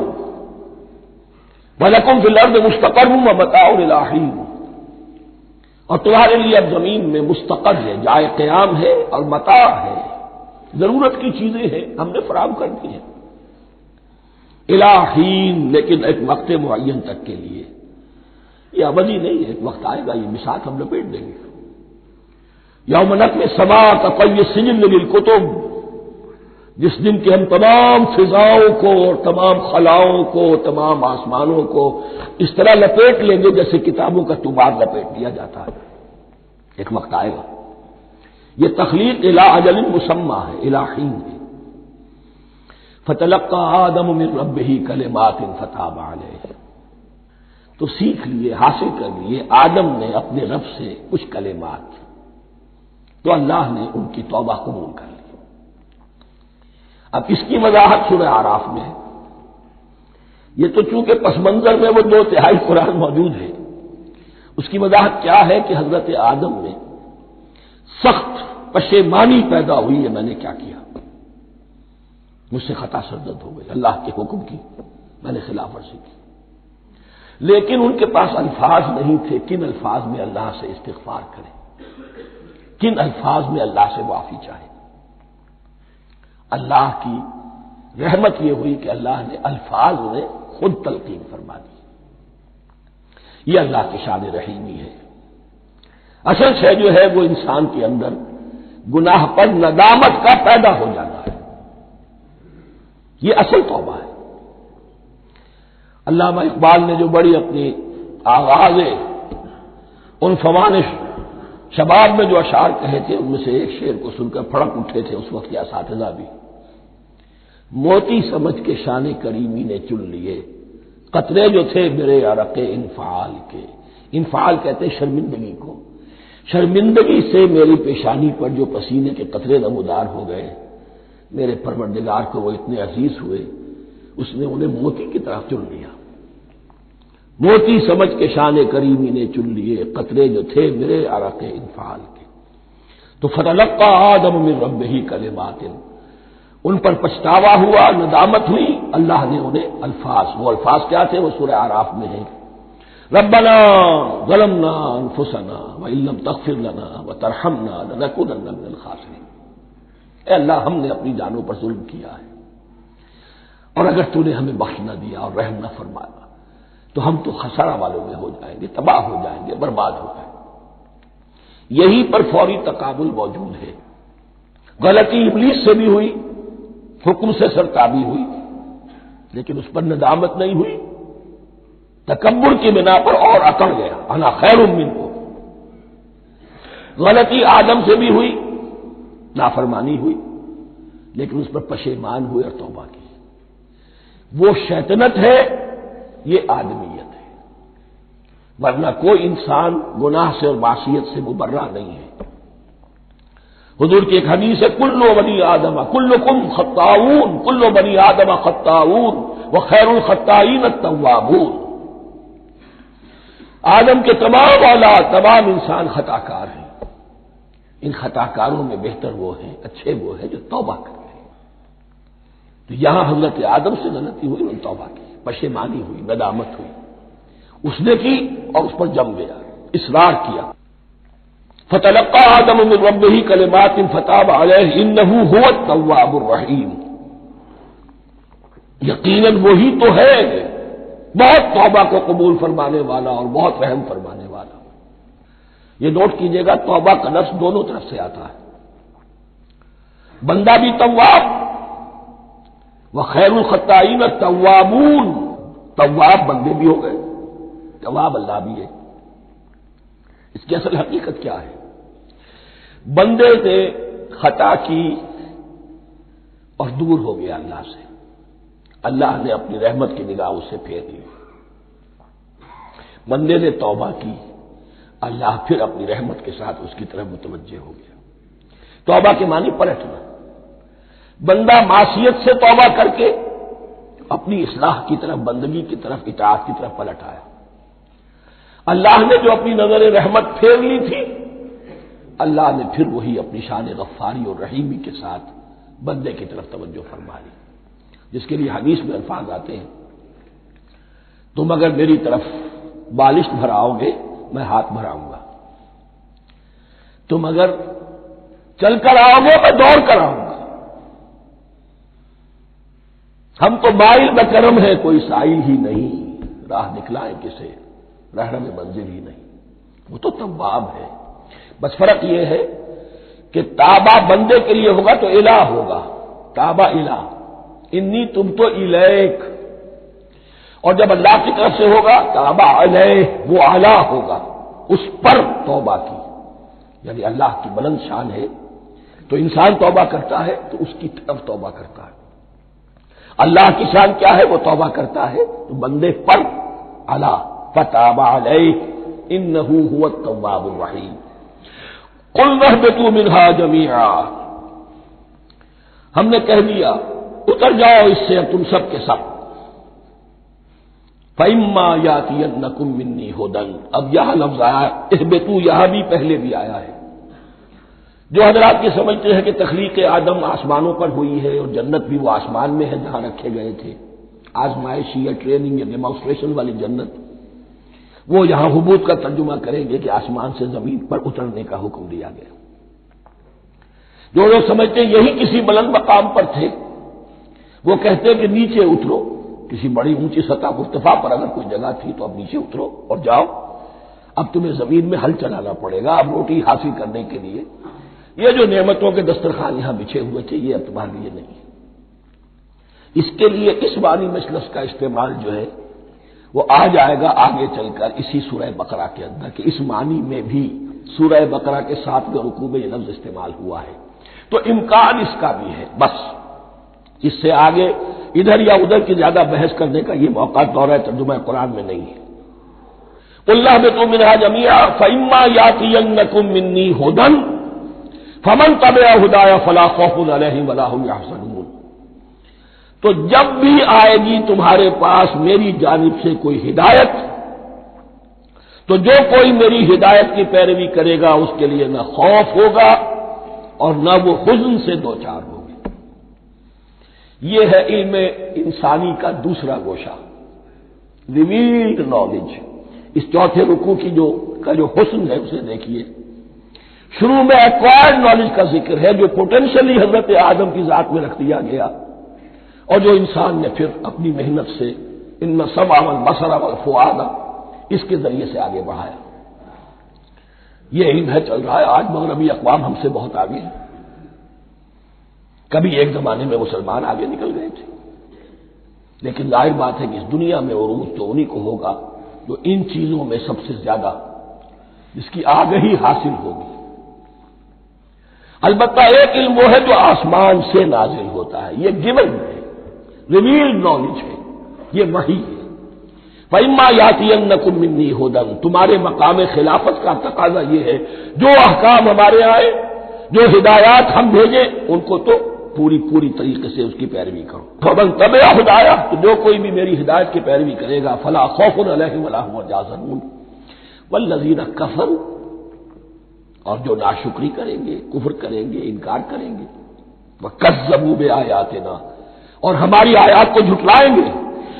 ولکم فی الارض مستقر ومتاع الی حین، اور تمہارے لیے اب زمین میں مستقر ہے، جائے قیام ہے اور متاع ہے، ضرورت کی چیزیں ہیں ہم نے فراہم کر دی ہیں، الی حین، لیکن ایک وقت معین تک کے لیے، یہ ابدی نہیں ہے، ایک وقت آئے گا یہ بساط ہم لپیٹ دیں گے۔ یوم نطوی السماء کطی السجل للکتب، جس دن کہ ہم تمام فضاؤں کو اور تمام خلاؤں کو، تمام آسمانوں کو اس طرح لپیٹ لیں گے جیسے کتابوں کا طوبار لپیٹ دیا جاتا ہے، ایک وقت آئے گا۔ یہ تخلیق الی اجل مسمى ہے، الی حین ہے۔ فتلقى آدم من ربه کلمات فتاب علیہ، تو سیکھ لیے، حاصل کر لیے آدم نے اپنے رب سے کچھ کلمات، تو اللہ نے ان کی توبہ قبول کر لی۔ اب اس کی وضاحت سورہ اعراف میں ہے، یہ تو چونکہ پس منظر میں وہ 2/3 قرآن موجود ہے، اس کی وضاحت کیا ہے کہ حضرت آدم میں سخت پشیمانی پیدا ہوئی ہے، میں نے کیا کیا، مجھ سے خطا سرزد ہو گئی، اللہ کے حکم کی میں نے خلاف ورزی کی، لیکن ان کے پاس الفاظ نہیں تھے کن الفاظ میں اللہ سے استغفار کریں، کن الفاظ میں اللہ سے معافی چاہیں۔ اللہ کی رحمت یہ ہوئی کہ اللہ نے الفاظ نے خود تلقین فرما دی، یہ اللہ کی شان رحیمی ہے۔ اصل شے جو ہے وہ انسان کے اندر گناہ پر ندامت کا پیدا ہو جانا ہے، یہ اصل توبہ ہے۔ علامہ اقبال نے جو بڑی اپنی آغاز ان فوانش شباب میں جو اشعار کہے تھے، ان میں سے ایک شعر کو سن کر پھڑک اٹھے تھے اس وقت کے اساتذہ بھی، موتی سمجھ کے شان کریمی نے چن لیے قطرے جو تھے میرے عرق انفعال کے، انفعال کہتے ہیں شرمندگی کو، شرمندگی سے میری پیشانی پر جو پسینے کے قطرے نمودار ہو گئے، میرے پروردگار کو وہ اتنے عزیز ہوئے، اس نے انہیں موتی کی طرف چن لیا۔ موتی سمجھ کے شان کریمی نے چن لیے قطرے جو تھے میرے عرق انفعال کے، تو فتلقى آدم من ربه کلمات، ان پر پچھتاوا ہوا، ندامت ہوئی، اللہ نے انہیں الفاظ، وہ الفاظ کیا تھے وہ سورہ اعراف میں ہیں، ربنا ظلمنا انفسنا وان لم تغفر لنا وترحمنا لنكونن من الخاسرین، اے اللہ ہم نے اپنی جانوں پر ظلم کیا ہے، اور اگر تو نے ہمیں بخش نہ دیا اور رحم نہ فرمایا تو ہم تو خسارہ والوں میں ہو جائیں گے، تباہ ہو جائیں گے، برباد ہو جائیں گے۔ یہی پر فوری تقابل موجود ہے، غلطی ابلیس سے بھی ہوئی، حکم سے سرتابی ہوئی، لیکن اس پر ندامت نہیں ہوئی، تکبر کی بنا پر اور اکڑ گیا، انا خیر منہ، غلطی آدم سے بھی ہوئی، نافرمانی ہوئی، لیکن اس پر پشیمان ہوئے اور توبہ کی۔ وہ شیطنت ہے، یہ آدمیت ہے، ورنہ کوئی انسان گناہ سے اور معصیت سے مبرہ نہیں ہے۔ حضور کی ایک حدیث ہے کل بنی آدم کلکم خطاؤون، کل بنی آدم خطاؤون وخیر الخطائین التوابون، آدم کے تمام اولاد، تمام انسان خطا کار ہیں، ان خطا کاروں میں بہتر وہ ہیں، اچھے وہ ہیں جو توبہ کرتے ہیں۔ تو یہاں حضرت آدم سے غلطی ہوئی، انہوں نے توبہ کی، پشیمانی ہوئی، ندامت ہوئی۔ اس نے کی اور اس پر جم گیا، اصرار کیا۔ فتلقى آدم من ربه کلمات فتاب علیہ انہ هو التواب الرحیم، یقیناً وہی تو ہے بہت توبہ کو قبول فرمانے والا اور بہت رحم فرمانے والا۔ یہ نوٹ کیجئے گا، توبہ کا لفظ دونوں طرف سے آتا ہے، بندہ بھی تواب، وخیر الخطائین التوابون، تواب بندے بھی ہو گئے، تواب اللہ بھی ہے۔ اس کی اصل حقیقت کیا ہے؟ بندے نے خطا کی اور دور ہو گیا اللہ سے، اللہ نے اپنی رحمت کی نگاہ اس سے پھیر لی۔ بندے نے توبہ کی، اللہ پھر اپنی رحمت کے ساتھ اس کی طرف متوجہ ہو گیا۔ توبہ کے معنی پلٹنا، بندہ معصیت سے توبہ کر کے اپنی اصلاح کی طرف، بندگی کی طرف، اطاعت کی طرف پلٹ آیا۔ اللہ نے جو اپنی نظر رحمت پھیر لی تھی، اللہ نے پھر وہی اپنی شان غفاری اور رحیمی کے ساتھ بندے کی طرف توجہ فرما لی، جس کے لیے حدیث میں الفاظ آتے ہیں، تم اگر میری طرف بالشت بھراؤ گے میں ہاتھ بھراؤں گا، تم اگر چل کر آؤ گے میں دوڑ کر آؤں گا، ہم تو مائل بکرم ہے کوئی سائل ہی نہیں، راہ دکھلائے کسے رہنم منزل ہی نہیں، وہ تو تواب ہے۔ بس فرق یہ ہے کہ تابہ بندے کے لیے ہوگا تو الہ ہوگا، تابہ الہ، انی تم تو الیک، اور جب اللہ کی طرف سے ہوگا تابہ علیہ، وہ اعلیٰ ہوگا، اس پر توبہ کی، یعنی اللہ کی بلند شان ہے تو انسان توبہ کرتا ہے تو اس کی طرف توبہ کرتا ہے، اللہ کی شان کیا ہے، وہ توبہ کرتا ہے تو بندے پر اعلیٰ، فتاب علیہ انہ هو التواب الرحیم۔ قل اہبطوا منہا جمیعا، ہم نے کہہ دیا اتر جاؤ اس سے تم سب کے سب، فإما یاتینکم منی ھدی، اب یہاں لفظ آیا اہبطوا، یہاں بھی پہلے بھی آیا ہے۔ جو حضرات یہ سمجھتے ہیں کہ تخلیق آدم آسمانوں پر ہوئی ہے اور جنت بھی وہ آسمان میں ہے جہاں رکھے گئے تھے، آزمائشی یا ٹریننگ یا ڈیمانسٹریشن والی جنت، وہ یہاں حبوط کا ترجمہ کریں گے کہ آسمان سے زمین پر اترنے کا حکم دیا گیا۔ جو لوگ سمجھتے ہیں یہی کسی بلند مقام پر تھے، وہ کہتے ہیں کہ نیچے اترو، کسی بڑی اونچی سطح مرتفع پر اگر کوئی جگہ تھی تو اب نیچے اترو اور جاؤ، اب تمہیں زمین میں ہل چلانا پڑے گا، اب روٹی حاصل کرنے کے لیے یہ جو نعمتوں کے دسترخوان یہاں بچھے ہوئے تھے یہ اب تمہارے لیے نہیں ہے۔ اس کے لیے اس معنی میں اس لفظ کا استعمال جو ہے وہ آ جائے گا آگے چل کر اسی سورہ بقرہ کے اندر، کہ اس معنی میں بھی سورہ بقرہ کے 7ویں رکوع میں یہ لفظ استعمال ہوا ہے، تو امکان اس کا بھی ہے۔ بس اس سے آگے ادھر یا ادھر کی زیادہ بحث کرنے کا یہ موقع دورہ ترجمہ قرآن میں نہیں ہے۔ قل اہبطوا منہا جمیعا فإما یاتینکم منی ھدی فمن تبع ھدای فلا خوف علیہم ولا ھم یحزنون، تو جب بھی آئے گی تمہارے پاس میری جانب سے کوئی ہدایت، تو جو کوئی میری ہدایت کی پیروی کرے گا اس کے لیے نہ خوف ہوگا اور نہ وہ حزن سے دوچار ہوگی۔ یہ ہے علم انسانی کا دوسرا گوشہ، ریویلڈ نالج۔ اس چوتھے رکوع کی جو حسن ہے اسے دیکھیے، شروع میں ایکوائرڈ نالج کا ذکر ہے جو پوٹینشلی حضرت آدم کی ذات میں رکھ دیا گیا، اور جو انسان نے پھر اپنی محنت سے ان السمع والبصر والفؤاد اس کے ذریعے سے آگے بڑھایا۔ یہ علم ہے چل رہا ہے، آج مغربی اقوام ہم سے بہت آگے ہیں، کبھی ایک زمانے میں مسلمان آگے نکل گئے تھے، لیکن ظاہر بات ہے کہ اس دنیا میں عروج تو انہی کو ہوگا جو ان چیزوں میں سب سے زیادہ جس کی آگہی حاصل ہوگی۔ البتہ ایک علم وہ ہے جو آسمان سے نازل ہوتا ہے، یہ گیون ہے، ریویلڈ نالج ہے، یہ وحی ہے۔ فإما یاتینکم منی ھدی، تمہارے مقام خلافت کا تقاضا یہ ہے جو احکام ہمارے آئے، جو ہدایات ہم بھیجیں ان کو تو پوری طریقے سے اس کی پیروی کرو۔ فمن تبع ھدایا، تو جو کوئی بھی میری ہدایت کی پیروی کرے گا فلا خوف علیہم ولا ھم یحزنون والذین کفروا، اور جو ناشکری کریں گے، کفر کریں گے، انکار کریں گے، وکذبوا بآیاتنا، اور ہماری آیات کو جھٹلائیں گے،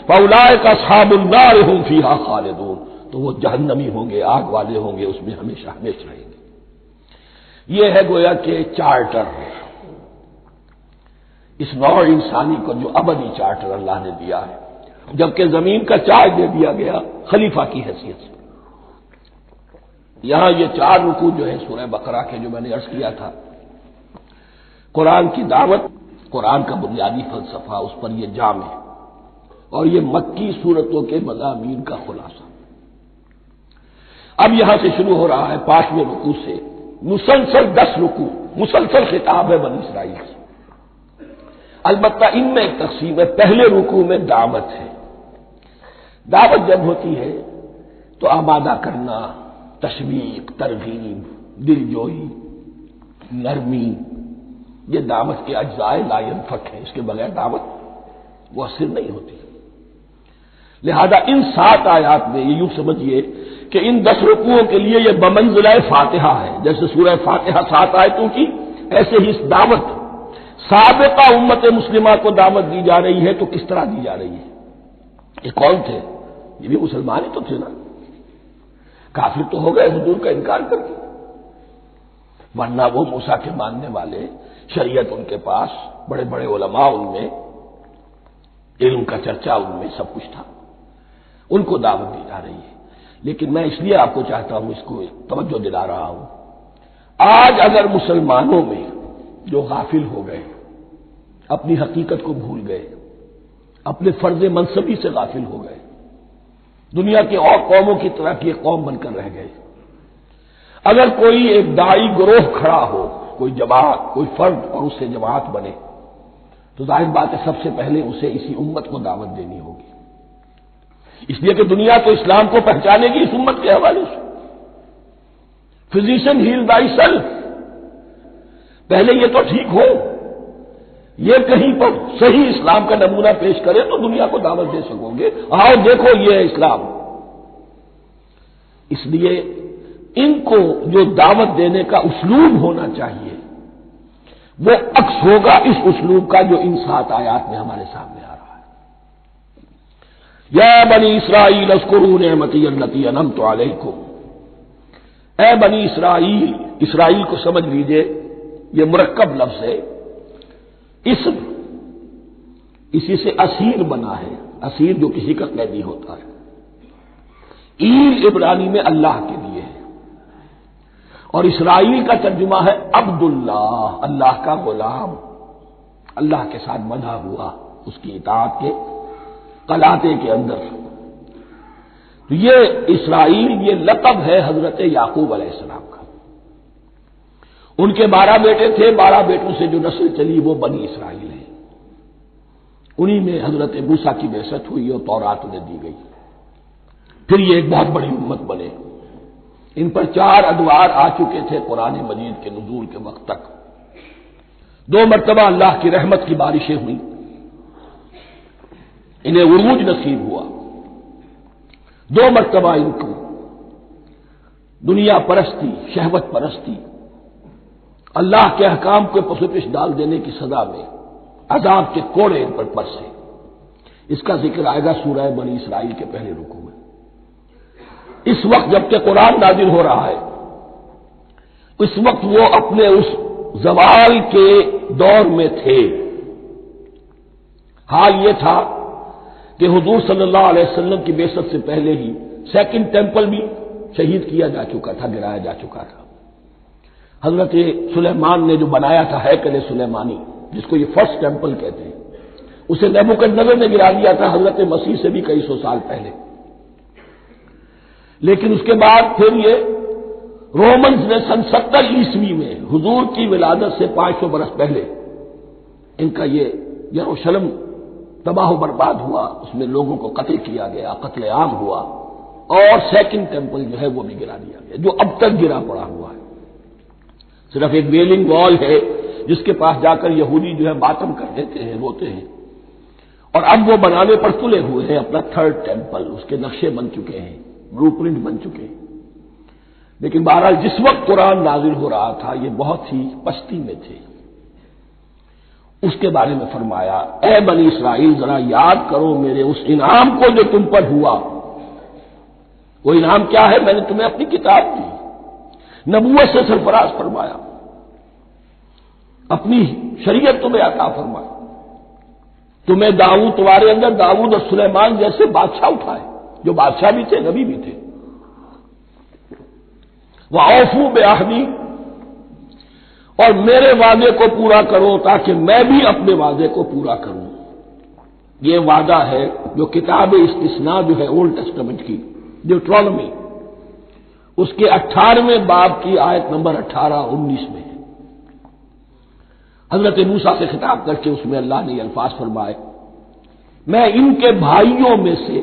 فاولئک اصحاب النار ھم فیھا خالدون، تو وہ جہنمی ہوں گے، آگ والے ہوں گے، اس میں ہمیشہ ہمیشہ رہیں گے۔ یہ ہے گویا کہ چارٹر، اس نوع انسانی کو جو ابدی چارٹر اللہ نے دیا ہے، جبکہ زمین کا چارج دے دیا گیا خلیفہ کی حیثیت سے۔ یہاں یہ 4 رکوع جو ہے سورہ بقرہ کے، جو میں نے عرض کیا تھا، قرآن کی دعوت، قرآن کا بنیادی فلسفہ، اس پر یہ جام ہے، اور یہ مکی سورتوں کے مضامین کا خلاصہ۔ اب یہاں سے شروع ہو رہا ہے 5ویں رکوع سے مسلسل 10 رکوع، مسلسل خطاب ہے بنی اسرائیل سے۔ البتہ ان میں ایک تقسیم ہے، پہلے رکوع میں دعوت ہے۔ دعوت جب ہوتی ہے تو آمادہ کرنا، تشویق، ترغیب، دل جوئی، نرمی، یہ دعوت کے اجزاء لا ينفک ہیں، اس کے بغیر دعوت مؤثر نہیں ہوتی۔ لہذا ان 7 آیات میں یہ یوں سمجھیے کہ ان 10 رکوعوں کے لیے یہ بمنزلہ فاتحہ ہے، جیسے سورہ فاتحہ 7 آیتوں کی، ایسے ہی اس دعوت سابقہ امت مسلمہ کو دعوت دی جا رہی ہے۔ تو کس طرح دی جا رہی ہے؟ یہ کون تھے؟ یہ بھی مسلمان ہی تو تھے نا، کافر تو ہو گئے حضور کا انکار کر کے، ورنہ وہ موسیٰ کے ماننے والے، شریعت ان کے پاس، بڑے بڑے علماء ان میں، علم کا چرچا ان میں، سب کچھ تھا، ان کو دعوت دی جا رہی ہے۔ لیکن میں اس لیے آپ کو چاہتا ہوں، اس کو توجہ دلا رہا ہوں، آج اگر مسلمانوں میں جو غافل ہو گئے، اپنی حقیقت کو بھول گئے، اپنے فرض منصبی سے غافل ہو گئے، دنیا کے اور قوموں کی طرح کی ایک قوم بن کر رہ گئے، اگر کوئی ایک داعی گروہ کھڑا ہو، کوئی جماعت، کوئی فرد، اور اس سے جماعت بنے، تو ظاہر بات ہے سب سے پہلے اسے اسی امت کو دعوت دینی ہوگی، اس لیے کہ دنیا تو اسلام کو پہچانے گی اس امت کے حوالے سے۔ فزیشین ہیل بائی سیلف، پہلے یہ تو ٹھیک ہو، یہ کہیں پر صحیح اسلام کا نمونہ پیش کرے تو دنیا کو دعوت دے سکو گے، آؤ دیکھو یہ ہے اسلام۔ اس لیے ان کو جو دعوت دینے کا اسلوب ہونا چاہیے وہ عکس ہوگا اس اسلوب کا جو ان 7 آیات میں ہمارے سامنے آ رہا ہے۔ یا بنی اسرائیل اذکروا نعمتی التی انعمت علیکم، اے بنی اسرائیل، اسرائیل کو سمجھ لیجئے، یہ مرکب لفظ ہے، اسم، اسی سے اسیر بنا ہے، اسیر جو کسی کا قیدی ہوتا ہے۔ ایل عبرانی میں اللہ کے لیے ہے، اور اسرائیل کا ترجمہ ہے عبداللہ، اللہ کا غلام، اللہ کے ساتھ بندھا ہوا اس کی اطاعت کے قلاتے کے اندر۔ تو یہ اسرائیل یہ لقب ہے حضرت یعقوب علیہ السلام کا۔ ان کے 12 بیٹے تھے، 12 بیٹوں سے جو نسل چلی وہ بنی اسرائیل ہے، انہی میں حضرت موسیٰ کی بعثت ہوئی اور تورات انہیں دی گئی، پھر یہ ایک بہت بڑی امت بنے۔ ان پر 4 ادوار آ چکے تھے قرآن مجید کے نزول کے وقت تک، 2 مرتبہ اللہ کی رحمت کی بارشیں ہوئی، انہیں عروج نصیب ہوا، 2 مرتبہ ان کو دنیا پرستی، شہوت پرستی، اللہ کے احکام کو پسپش ڈال دینے کی سزا میں عذاب کے کوڑے ان پر برسے۔ اس کا ذکر آئے گا سورہ بنی اسرائیل کے پہلے رکوع میں۔ اس وقت جب کہ قرآن نازل ہو رہا ہے، اس وقت وہ اپنے اس زوال کے دور میں تھے۔ حال یہ تھا کہ حضور صلی اللہ علیہ وسلم کی بعثت سے پہلے ہی 2nd ٹیمپل بھی شہید کیا جا چکا تھا، گرایا جا چکا تھا۔ حضرت سلیمان نے جو بنایا تھا ہیکل سلیمانی، جس کو یہ 1st ٹیمپل کہتے ہیں، اسے نیبوکدنضر نے گرا دیا تھا حضرت مسیح سے بھی کئی 100 سال پہلے۔ لیکن اس کے بعد پھر یہ رومنز نے سن 70 عیسوی میں حضور کی ولادت سے 500 برس پہلے ان کا یہ یروشلم تباہ و برباد ہوا، اس میں لوگوں کو قتل کیا گیا، قتل عام ہوا، اور 2nd ٹیمپل جو ہے وہ بھی گرا دیا گیا، جو اب تک گرا پڑا ہوا ہے۔ صرف ایک ویلنگ وال ہے جس کے پاس جا کر یہودی جو ہے ماتم کر دیتے ہیں، روتے ہیں، اور اب وہ بنانے پر تلے ہوئے ہیں اپنا 3rd ٹیمپل، اس کے نقشے بن چکے ہیں، بلو پرنٹ بن چکے ہیں۔ لیکن بہرحال جس وقت قرآن نازل ہو رہا تھا یہ بہت ہی پستی میں تھے۔ اس کے بارے میں فرمایا، اے بنی اسرائیل ذرا یاد کرو میرے اس انعام کو جو تم پر ہوا، وہ انعام کیا ہے؟ میں نے تمہیں اپنی کتاب دی، نبوت سے سرفراز فرمایا، اپنی شریعت تمہیں عطا فرمائی، تمہیں تمہارے اندر داؤد اور سلیمان جیسے بادشاہ اٹھائے، جو بادشاہ بھی تھے نبی بھی تھے۔ وَأَوْفُوا بِعَهْدِي، اور میرے وعدے کو پورا کرو تاکہ میں بھی اپنے وعدے کو پورا کروں۔ یہ وعدہ ہے جو کتاب استثناء جو ہے اولڈ ٹیسٹمنٹ کی، ڈیوٹرانومی، اس کے 18ویں باب کی آیت نمبر 18-19 میں ہے۔ حضرت موسیٰ سے خطاب کر کے اس میں اللہ نے یہ الفاظ فرمائے، میں ان کے بھائیوں میں سے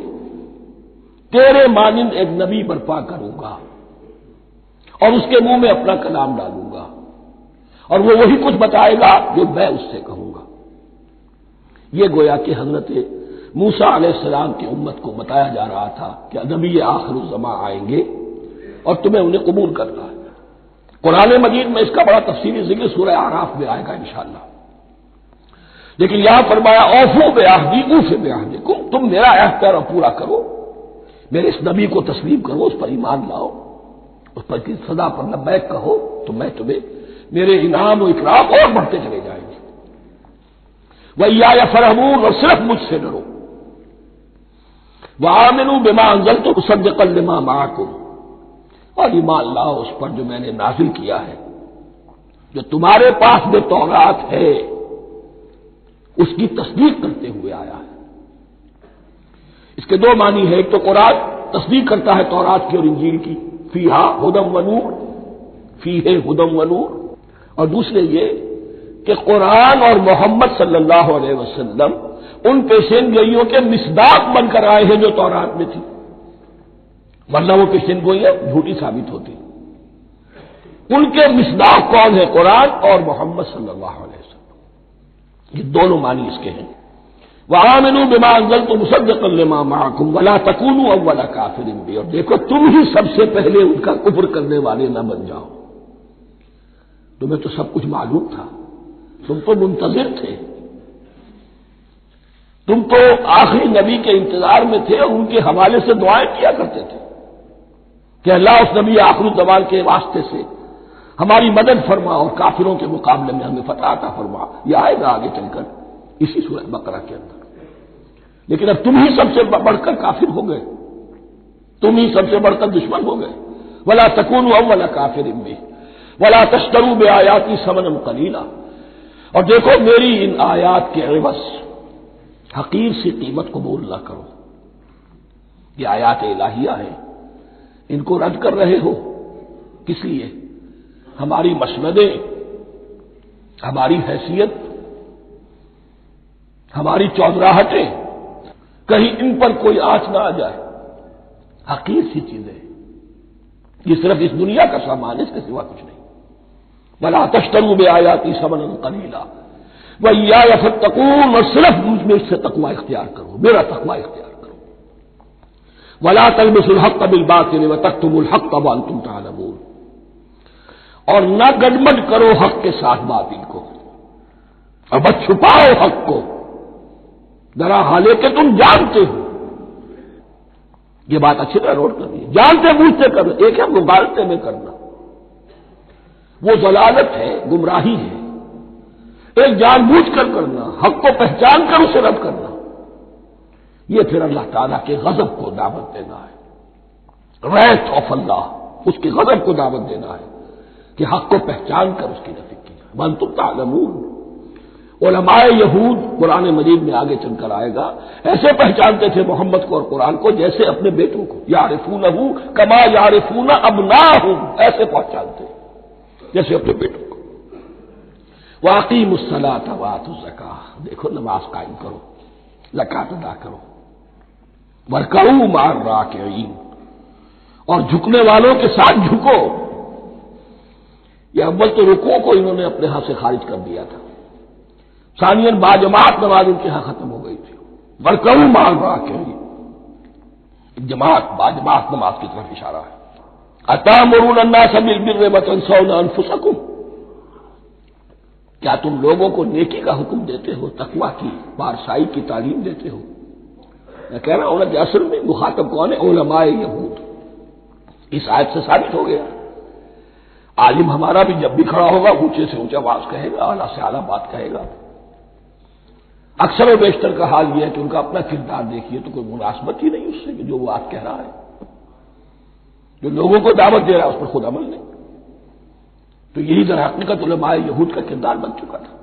تیرے مانند ایک نبی برپا کروں گا اور اس کے منہ میں اپنا کلام ڈالوں گا، اور وہ وہی کچھ بتائے گا جو میں اس سے کہوں گا۔ یہ گویا کہ حضرت موسیٰ علیہ السلام کی امت کو بتایا جا رہا تھا کہ نبی آخر الزماں آئیں گے اور تمہیں انہیں قبول کرنا ہے۔ قرآن مجید میں اس کا بڑا تفصیلی ذکر سورہ اعراف میں آئے گا انشاءاللہ، لیکن یہاں فرمایا اوفوا بعہدی اوف بعہدکم، تم میرا عہد پیرا پورا کرو، میرے اس نبی کو تسلیم کرو، اس پر ایمان لاؤ، اس پر کی صدا پر لبیک کہو، تو میں تمہیں میرے انعام و اکرام اور بڑھتے چلے جائیں گے۔ وَإِيَّایَ فَارْہَبُونْ، اور صرف مجھ سے ڈرو۔ وَآمِنُوا بِمَا أَنزَلْتُ مُصَدِّقًا لِمَا مَعَكُمْ، اور ایمان لاؤ اس پر جو میں نے نازل کیا ہے، جو تمہارے پاس جو تورات ہے اس کی تصدیق کرتے ہوئے آیا ہے۔ اس کے دو معنی ہے، ایک تو قرآن تصدیق کرتا ہے تورات کی اور انجیل کی، فیہا ھدی ونور، فیہ ھدی ونور، اور دوسرے یہ کہ قرآن اور محمد صلی اللہ علیہ وسلم ان پیشین گوئیوں کے مصداق بن کر آئے ہیں جو تورات میں تھی، ورنہ وہ پیشین گوئیاں جھوٹی ثابت ہوتی۔ ان کے مصداق کون ہے؟ قرآن اور محمد صلی اللہ علیہ وسلم، یہ دونوں معنی اس کے ہیں۔ وَآمِنُوا بِمَا أَنزَلْتُ مُصَدِّقًا لِمَا مَعَكُمْ وَلَا تَكُونُوا أَوَّلَ كَافِرٍ بِهِ، اور دیکھو تم ہی سب سے پہلے ان کا کفر کرنے والے نہ بن جاؤ۔ تمہیں تو سب کچھ معلوم تھا، تم تو منتظر تھے، تم تو آخری نبی کے انتظار میں تھے اور ان کے حوالے سے دعائیں کیا کرتے تھے کہ اللہ اس نبی آخر الزمان کے واسطے سے ہماری مدد فرما اور کافروں کے مقابلے میں ہمیں فتح عطا فرما۔ یہ آئے گا آگے چل کر اسی سورہ بقرہ کے اندر۔ لیکن اب تم ہی سب سے بڑھ کر کافر ہو گئے، تم ہی سب سے بڑھ کر دشمن ہو گئے۔ وَلَا تَكُونُوا أَوَّلَ كَافِرٍ بِهِ وَلَا تَشْتَرُوا بِآيَاتِي ثَمَنًا قَلِيلًا، اور دیکھو میری ان آیات کے عوض حقیر سی قیمت قبول نہ کرو۔ یہ آیات الہیہ ہیں، ان کو رد کر رہے ہو، کس لیے؟ ہماری مسندیں، ہماری حیثیت، ہماری چودراہٹیں، کہیں ان پر کوئی آنچ نہ آ جائے۔ حقیر سی چیزیں، یہ صرف اس دنیا کا سامان ہے، اس کے سوا کچھ نہیں۔ وَلَا تَشْتَرُوا بِآيَاتِي ثَمَنًا قَلِيلًا وَإِيَّایَ فَاتَّقُونِ، اور صرف مجھ میں سے تقوی اختیار کرو، میرا تقوی اختیار کرو۔ وَلَا تَلْبِسُوا الْحَقَّ بِالْبَاطِلِ وَتَكْتُمُوا الْحَقَّ وَأَنْتُمْ تَعْلَمُونَ، اور نہ گڑبڑ کرو حق کے ساتھ باطل کو، اور بس چھپاؤ حق کو، ذرا حالے کہ تم جانتے ہو۔ یہ بات اچھی طرح نوٹ کرنی ہے، جانتے بوجھتے کرنا، ایک ہے مغالطے میں کرنا، وہ ضلالت ہے، گمراہی ہے۔ ایک جان بوجھ کر کرنا، حق کو پہچان کر اسے رد کرنا، یہ پھر اللہ تعالیٰ کے غضب کو دعوت دینا ہے، wrath of اللہ، اس کے غضب کو دعوت دینا ہے کہ حق کو پہچان کر اس کی نفی کی جائے۔ وَأَنْتُمْ تَعْلَمُونَ، علماء یہود قرآن مجید میں آگے چل کر آئے گا، ایسے پہچانتے تھے محمد کو اور قرآن کو جیسے اپنے بیٹوں کو، یعرفونہ کما یعرفون ابناہم، ایسے پہچانتے جیسے اپنے بیٹوں کو۔ وَأَقِیمُوا الصَّلَاةَ وَآتُوا الزَّکَاۃَ، دیکھو نماز قائم کرو، زکات ادا کرو۔ وَارْکَعُوا مَعَ الرَّاکِعِینَ، اور جھکنے والوں کے ساتھ جھکو۔ یہ اول تو رکوع کو انہوں نے اپنے ہاں سے خارج کر دیا تھا، ثانیاً باجماعت نماز ان کے ہاں ختم ہو گئی تھی۔ وَارْکَعُوا مَعَ الرَّاکِعِینَ، جماعت باجماعت نماز کی طرف اشارہ ہے۔ أَتَأْمُرُونَ النَّاسَ بِالْبِرِّ وَتَنْسَوْنَ أَنفُسَكُمْ، کیا تم لوگوں کو نیکی کا حکم دیتے ہو، تقویٰ کی، پارسائی کی تعلیم دیتے ہو؟ میں کہہ رہا ہوں نا کہ اصل میں مخاطب کون ہے؟ علماء یہود، اس آیت سے ثابت ہو گیا عالم ہمارا بھی جب بھی کھڑا ہوگا اونچے سے اونچا آواز کہے گا، اعلیٰ سے اعلیٰ بات کہے گا۔ اکثر و بیشتر کا حال یہ ہے کہ ان کا اپنا کردار دیکھیے تو کوئی مناسبت ہی نہیں اس سے کہ جو وہ آج کہہ رہا ہے، جو لوگوں کو دعوت دے رہا ہے اس پر خود عمل نہیں۔ تو یہی در حقیقت علماء یہود کا کردار بن چکا تھا۔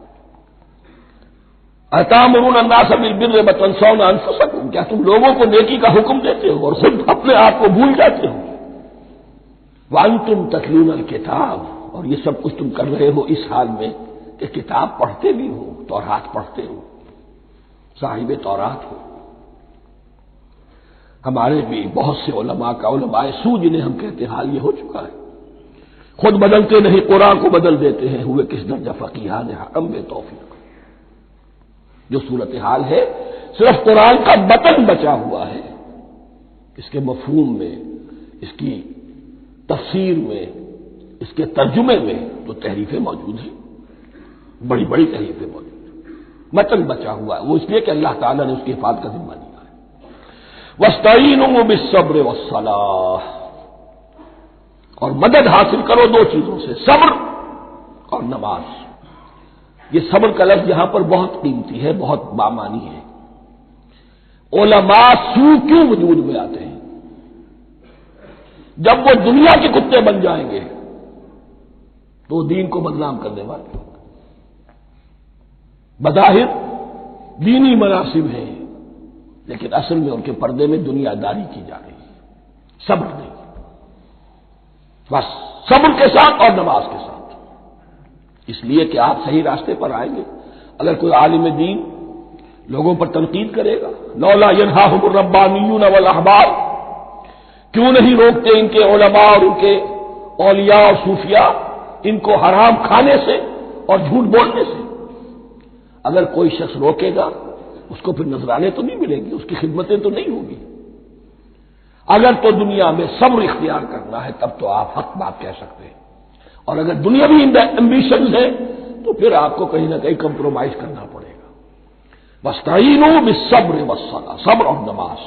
أَتَأْمُرُونَ النَّاسَ بِالْبِرِّ وَتَنْسَوْنَ أَنفُسَكُمْ، کیا تم لوگوں کو نیکی کا حکم دیتے ہو اور خود اپنے آپ کو بھول جاتے ہو؟ وَأَنْتُمْ تَتْلُونَ الْكِتَابَ، اور یہ سب کچھ تم کر رہے ہو اس حال میں کہ کتاب پڑھتے بھی ہو، تورات پڑھتے ہو، صاحب تورات ہو۔ ہمارے بھی بہت سے علماء کا علماء سو جنہیں ہم کہتے ہیں حال یہ ہو چکا ہے، خود بدلتے نہیں قرآن کو بدل دیتے ہیں، ہوئے کس درجہ فقیہان حرم بے توفیق۔ جو صورتحال ہے صرف قرآن کا متن بچا ہوا ہے، اس کے مفہوم میں، اس کی تفسیر میں، اس کے ترجمے میں تو تحریفیں موجود ہیں، بڑی بڑی تحریفیں موجود ہیں، متن بچا ہوا ہے، وہ اس لیے کہ اللہ تعالیٰ نے اس کی حفاظت کا ذمہ لیا ہے۔ وَاسْتَعِینُوا بِالصَّبْرِ وَالصَّلَاةِ، اور مدد حاصل کرو دو چیزوں سے، صبر اور نماز۔ یہ صبر کا لفظ یہاں پر بہت قیمتی ہے، بہت بامانی ہے۔ علماء سو کیوں وجود میں آتے ہیں؟ جب وہ دنیا کے کتے بن جائیں گے تو دین کو بدنام کرنے والے ہوں گے۔ بظاہر دینی مناسب ہیں لیکن اصل میں ان کے پردے میں دنیا داری کی جا رہی ہے، صبر نہیں، بس صبر کے ساتھ اور نماز کے ساتھ، اس لیے کہ آپ صحیح راستے پر آئیں گے۔ اگر کوئی عالم دین لوگوں پر تنقید کرے گا، لولا ینہاہم الربانیون والاحبار، کیوں نہیں روکتے ان کے علماء اور ان کے اولیاء اور صوفیاء ان کو حرام کھانے سے اور جھوٹ بولنے سے؟ اگر کوئی شخص روکے گا اس کو پھر نذرانے تو نہیں ملیں گی، اس کی خدمتیں تو نہیں ہوگی۔ اگر تو دنیا میں صبر اختیار کرنا ہے تب تو آپ حق بات کہہ سکتے ہیں، اور اگر دنیاوی ایمبیشنز ہے تو پھر آپ کو کہیں نہ کہیں کمپرومائز کرنا پڑے گا۔ وَاسْتَعِینُوا بِالصَّبْرِ وَالصَّلَاةِ، صبر اور نماز۔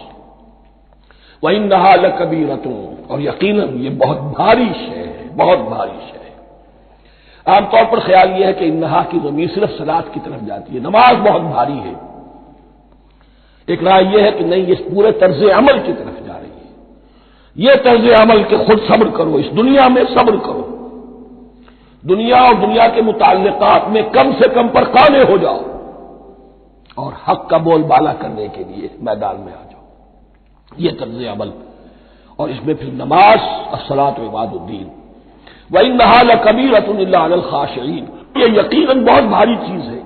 وَإِنَّهَا لَكَبِیرَةٌ، اور یقیناً یہ بہت بھاری شے ہے، بہت بھاری شے ہے۔ عام طور پر خیال یہ ہے کہ انہا کی ضمیر صرف صلاۃ کی طرف جاتی ہے، نماز بہت بھاری ہے۔ ایک رائے یہ ہے کہ نہیں، یہ پورے طرز عمل کی طرف جا رہی ہے، یہ طرز عمل کہ خود صبر کرو، اس دنیا میں صبر کرو، دنیا اور دنیا کے متعلقات میں کم سے کم پر قانع ہو جاؤ اور حق کا بول بالا کرنے کے لیے میدان میں آ جاؤ، یہ طرز عمل۔ اور اس میں پھر نماز، الصلاۃ و عماد الدین۔ وَإِنَّهَا لَكَبِیرَةٌ إِلَّا عَلَى الْخَاشِعِینَ، یہ یقیناً بہت بھاری چیز ہے،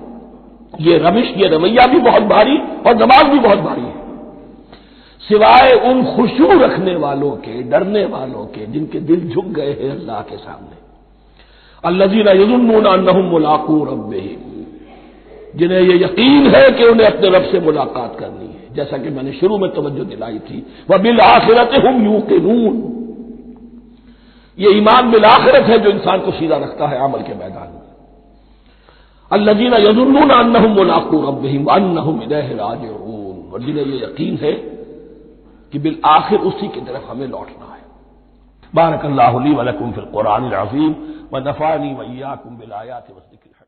یہ روش، یہ رویہ بھی بہت بھاری اور نماز بھی بہت بھاری ہے، سوائے ان خشوع رکھنے والوں کے، ڈرنے والوں کے، جن کے دل جھک گئے ہیں اللہ کے سامنے۔ الذین یظنون انہم ملاقو ربہم، جنہیں یہ یقین ہے کہ انہیں اپنے رب سے ملاقات کرنی ہے، جیسا کہ میں نے شروع میں توجہ دلائی تھی، وبالآخرۃ ہم یوقنون، یہ ایمان بالآخرت ہے جو انسان کو سیدھا رکھتا ہے عمل کے میدان میں۔ الذین یظنون انہم ملاقو ربہم وانہم الیہ راجعون، اور جنہیں یہ یقین ہے کہ بالآخر اسی کی طرف ہمیں لوٹنا ہے۔ بارک اللہ لی ولکم فی القرآن العظیم ونفعنی وإیاکم بالآیات والذکر الحکیم۔